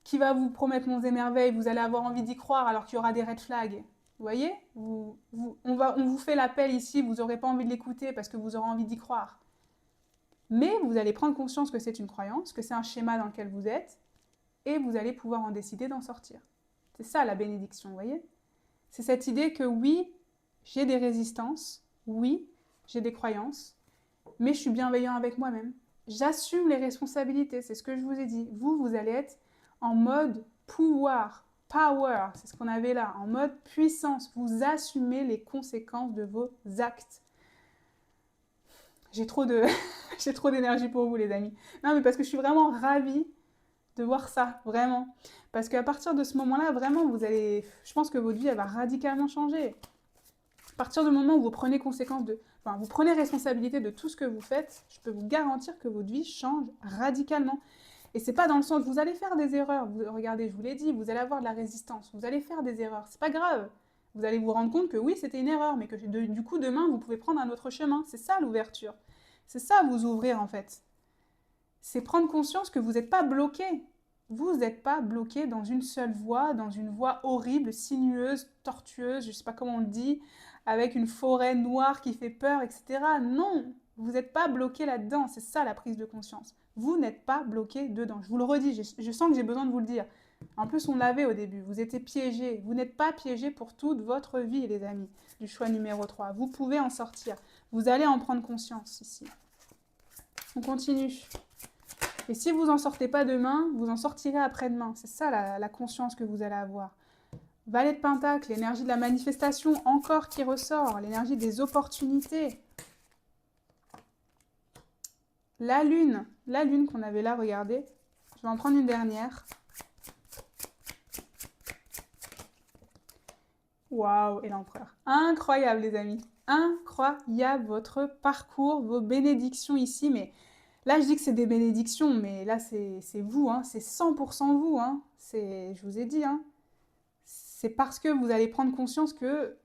qui va vous promettre monts et merveilles, vous allez avoir envie d'y croire alors qu'il y aura des red flags. Vous voyez, on vous fait l'appel ici, vous n'aurez pas envie de l'écouter parce que vous aurez envie d'y croire. Mais vous allez prendre conscience que c'est une croyance, que c'est un schéma dans lequel vous êtes, et vous allez pouvoir en décider d'en sortir. C'est ça la bénédiction, vous voyez ? C'est cette idée que oui, j'ai des résistances, oui, j'ai des croyances, mais je suis bienveillant avec moi-même. J'assume les responsabilités, c'est ce que je vous ai dit. Vous allez être en mode pouvoir, power, c'est ce qu'on avait là, en mode puissance. Vous assumez les conséquences de vos actes. J'ai trop d'énergie pour vous, les amis. Non, mais parce que je suis vraiment ravie de voir ça, vraiment. Parce qu'à partir de ce moment-là, vraiment, je pense que votre vie, elle va radicalement changer. À partir du moment où vous prenez vous prenez responsabilité de tout ce que vous faites, je peux vous garantir que votre vie change radicalement. Et c'est pas dans le sens que vous allez faire des erreurs. Regardez, je vous l'ai dit, vous allez avoir de la résistance, vous allez faire des erreurs. C'est pas grave. Vous allez vous rendre compte que oui, c'était une erreur, mais que du coup, demain, vous pouvez prendre un autre chemin. C'est ça l'ouverture. C'est ça vous ouvrir en fait. C'est prendre conscience que vous n'êtes pas bloqué. Vous n'êtes pas bloqué dans une seule voie, dans une voie horrible, sinueuse, tortueuse, je ne sais pas comment on le dit, avec une forêt noire qui fait peur, etc. Non, vous n'êtes pas bloqué là-dedans. C'est ça la prise de conscience. Vous n'êtes pas bloqué dedans. Je vous le redis, je sens que j'ai besoin de vous le dire. En plus, on l'avait au début. Vous étiez piégés. Vous n'êtes pas piégés pour toute votre vie, les amis, du choix numéro 3. Vous pouvez en sortir. Vous allez en prendre conscience ici. On continue. Et si vous n'en sortez pas demain, vous en sortirez après-demain. C'est ça la conscience que vous allez avoir. Valet de Pentacle, l'énergie de la manifestation encore qui ressort, l'énergie des opportunités. La lune qu'on avait là, regardez. Je vais en prendre une dernière. Waouh, et l'empereur. Incroyable les amis, incroyable votre parcours, vos bénédictions ici, mais Là, je dis que c'est des bénédictions, mais là, c'est vous, hein, c'est 100% vous. Hein, je vous ai dit, hein, c'est parce que vous allez prendre conscience que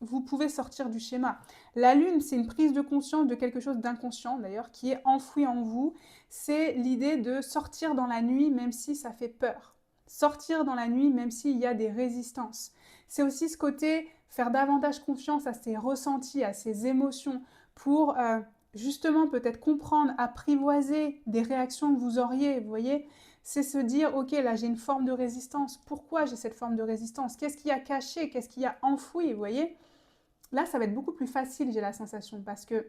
vous pouvez sortir du schéma. La lune, c'est une prise de conscience de quelque chose d'inconscient, d'ailleurs, qui est enfoui en vous. C'est l'idée de sortir dans la nuit, même si ça fait peur. Sortir dans la nuit, même s'il y a des résistances. C'est aussi ce côté, faire davantage confiance à ses ressentis, à ses émotions, pour justement peut-être comprendre, apprivoiser des réactions que vous auriez, vous voyez. C'est se dire, ok, là j'ai une forme de résistance. Pourquoi j'ai cette forme de résistance? Qu'est-ce qu'il y a caché? Qu'est-ce qu'il y a enfoui, vous voyez? Là, ça va être beaucoup plus facile, j'ai la sensation, parce que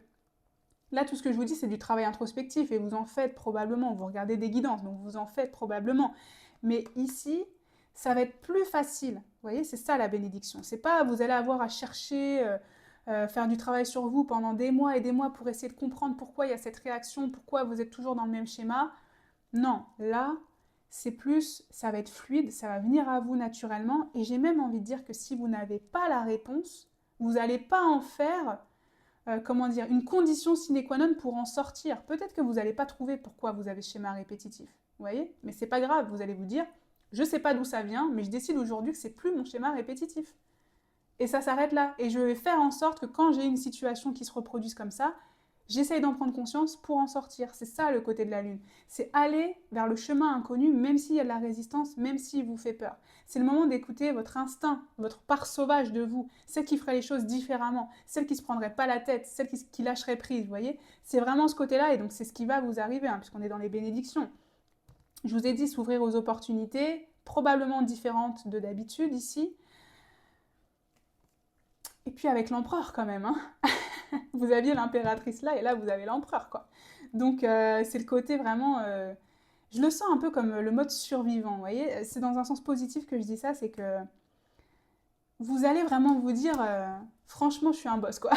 là, tout ce que je vous dis, c'est du travail introspectif, et vous en faites probablement, vous regardez des guidances, donc vous en faites probablement. Mais ici, ça va être plus facile, vous voyez, c'est ça la bénédiction. C'est pas, vous allez avoir à chercher, faire du travail sur vous pendant des mois et des mois pour essayer de comprendre pourquoi il y a cette réaction, pourquoi vous êtes toujours dans le même schéma. Non, là, c'est plus, ça va être fluide, ça va venir à vous naturellement, et j'ai même envie de dire que si vous n'avez pas la réponse, vous n'allez pas en faire, comment dire, une condition sine qua non pour en sortir. Peut-être que vous n'allez pas trouver pourquoi vous avez ce schéma répétitif, vous voyez? Mais c'est pas grave, vous allez vous dire, je sais pas d'où ça vient, mais je décide aujourd'hui que c'est plus mon schéma répétitif. Et ça s'arrête là. Et je vais faire en sorte que quand j'ai une situation qui se reproduise comme ça, j'essaye d'en prendre conscience pour en sortir. C'est ça le côté de la lune. C'est aller vers le chemin inconnu, même s'il y a de la résistance, même s'il vous fait peur. C'est le moment d'écouter votre instinct, votre part sauvage de vous, celle qui ferait les choses différemment, celle qui ne se prendrait pas la tête, celle qui lâcherait prise, vous voyez. C'est vraiment ce côté-là, et donc c'est ce qui va vous arriver, hein, puisqu'on est dans les bénédictions. Je vous ai dit s'ouvrir aux opportunités, probablement différentes de d'habitude ici. Et puis avec l'empereur quand même, hein. Vous aviez l'impératrice là, et là vous avez l'empereur, quoi. Donc c'est le côté vraiment... je le sens un peu comme le mode survivant, vous voyez. C'est dans un sens positif que je dis ça, c'est que vous allez vraiment vous dire, franchement je suis un boss, quoi.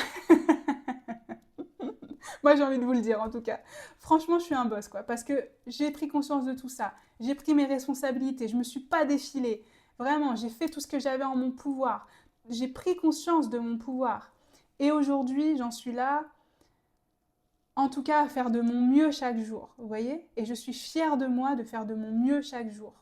Moi j'ai envie de vous le dire en tout cas. Franchement je suis un boss, quoi. Parce que j'ai pris conscience de tout ça. J'ai pris mes responsabilités, je me suis pas défilée. Vraiment, j'ai fait tout ce que j'avais en mon pouvoir. J'ai pris conscience de mon pouvoir. Et aujourd'hui, j'en suis là, en tout cas, à faire de mon mieux chaque jour, vous voyez? Et je suis fière de moi de faire de mon mieux chaque jour.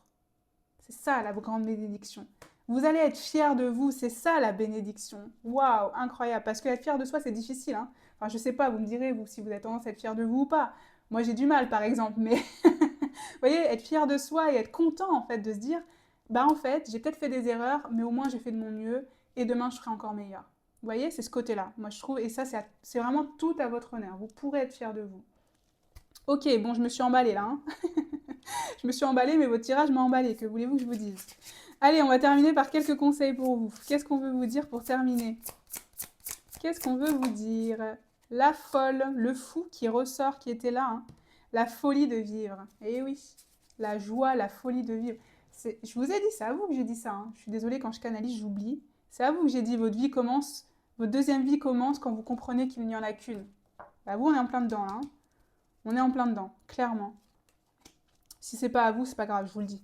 C'est ça la grande bénédiction. Vous allez être fier de vous, c'est ça la bénédiction. Waouh, incroyable. Parce que être fier de soi, c'est difficile, hein. Enfin, je sais pas, vous me direz, vous, si vous avez tendance à être fier de vous ou pas. Moi, j'ai du mal, par exemple, mais vous voyez, être fier de soi et être content, en fait, de se dire, bah, en fait, j'ai peut-être fait des erreurs, mais au moins, j'ai fait de mon mieux, et demain, je serai encore meilleur. Vous voyez, c'est ce côté-là, moi, je trouve, et ça, c'est vraiment tout à votre honneur. Vous pourrez être fier de vous. Ok, bon, je me suis emballée, là, hein. Je me suis emballée, mais votre tirage m'a emballée, que voulez-vous que je vous dise? Allez, on va terminer par quelques conseils pour vous. Qu'est-ce qu'on veut vous dire pour terminer? Qu'est-ce qu'on veut vous dire? La folle, le fou qui ressort, qui était là, hein. La folie de vivre. Eh oui, la joie, la folie de vivre. Je vous ai dit, c'est à vous que j'ai dit ça, hein. Je suis désolée, quand je canalise, j'oublie. C'est à vous que j'ai dit, votre vie commence, votre deuxième vie commence quand vous comprenez qu'il n'y en a qu'une. Bah vous, on est en plein dedans, là, hein. On est en plein dedans, clairement. Si c'est pas à vous, c'est pas grave, je vous le dis.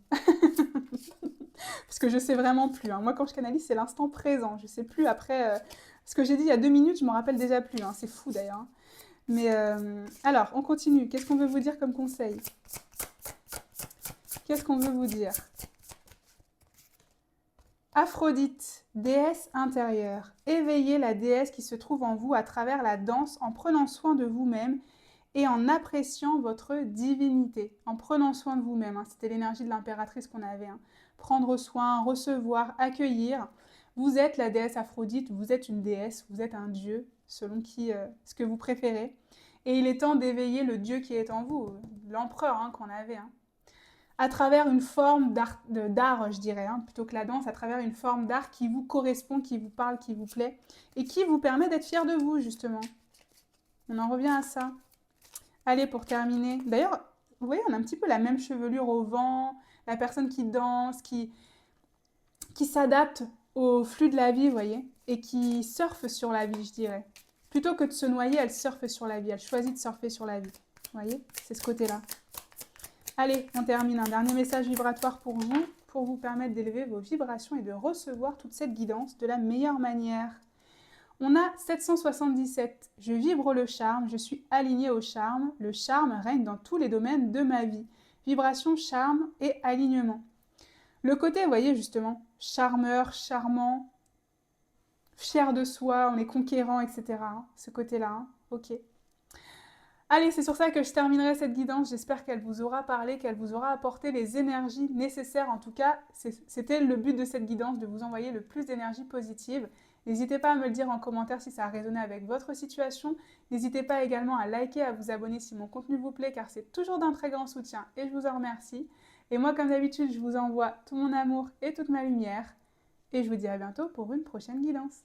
Parce que je sais vraiment plus, hein. Moi, quand je canalise, c'est l'instant présent. Je sais plus après... ce que j'ai dit il y a 2 minutes, je m'en rappelle déjà plus, hein. C'est fou d'ailleurs. Mais alors, on continue. Qu'est-ce qu'on veut vous dire comme conseil? Qu'est-ce qu'on veut vous dire? Aphrodite, déesse intérieure. Éveillez la déesse qui se trouve en vous à travers la danse en prenant soin de vous-même et en appréciant votre divinité, en prenant soin de vous-même, hein. C'était l'énergie de l'impératrice qu'on avait, hein. Prendre soin, recevoir, accueillir. Vous êtes la déesse Aphrodite, vous êtes une déesse, vous êtes un dieu, selon ce que vous préférez. Et il est temps d'éveiller le dieu qui est en vous, l'empereur, hein, qu'on avait, hein. À travers une forme d'art, je dirais, hein, plutôt que la danse, à travers une forme d'art qui vous correspond, qui vous parle, qui vous plaît, et qui vous permet d'être fier de vous, justement. On en revient à ça. Allez, pour terminer. D'ailleurs, vous voyez, on a un petit peu la même chevelure au vent, la personne qui danse, qui s'adapte au flux de la vie, vous voyez, et qui surfe sur la vie, je dirais. Plutôt que de se noyer, elle surfe sur la vie, elle choisit de surfer sur la vie. Vous voyez, c'est ce côté-là. Allez, on termine. Un dernier message vibratoire pour vous permettre d'élever vos vibrations et de recevoir toute cette guidance de la meilleure manière. On a 777. Je vibre le charme, je suis alignée au charme. Le charme règne dans tous les domaines de ma vie. Vibration, charme et alignement. Le côté, vous voyez justement, charmeur, charmant, fier de soi, on est conquérant, etc. Ce côté-là, hein. Ok. Allez, c'est sur ça que je terminerai cette guidance. J'espère qu'elle vous aura parlé, qu'elle vous aura apporté les énergies nécessaires. En tout cas, c'était le but de cette guidance, de vous envoyer le plus d'énergie positive. N'hésitez pas à me le dire en commentaire si ça a résonné avec votre situation. N'hésitez pas également à liker, à vous abonner si mon contenu vous plaît, car c'est toujours d'un très grand soutien et je vous en remercie. Et moi, comme d'habitude, je vous envoie tout mon amour et toute ma lumière. Et je vous dis à bientôt pour une prochaine guidance.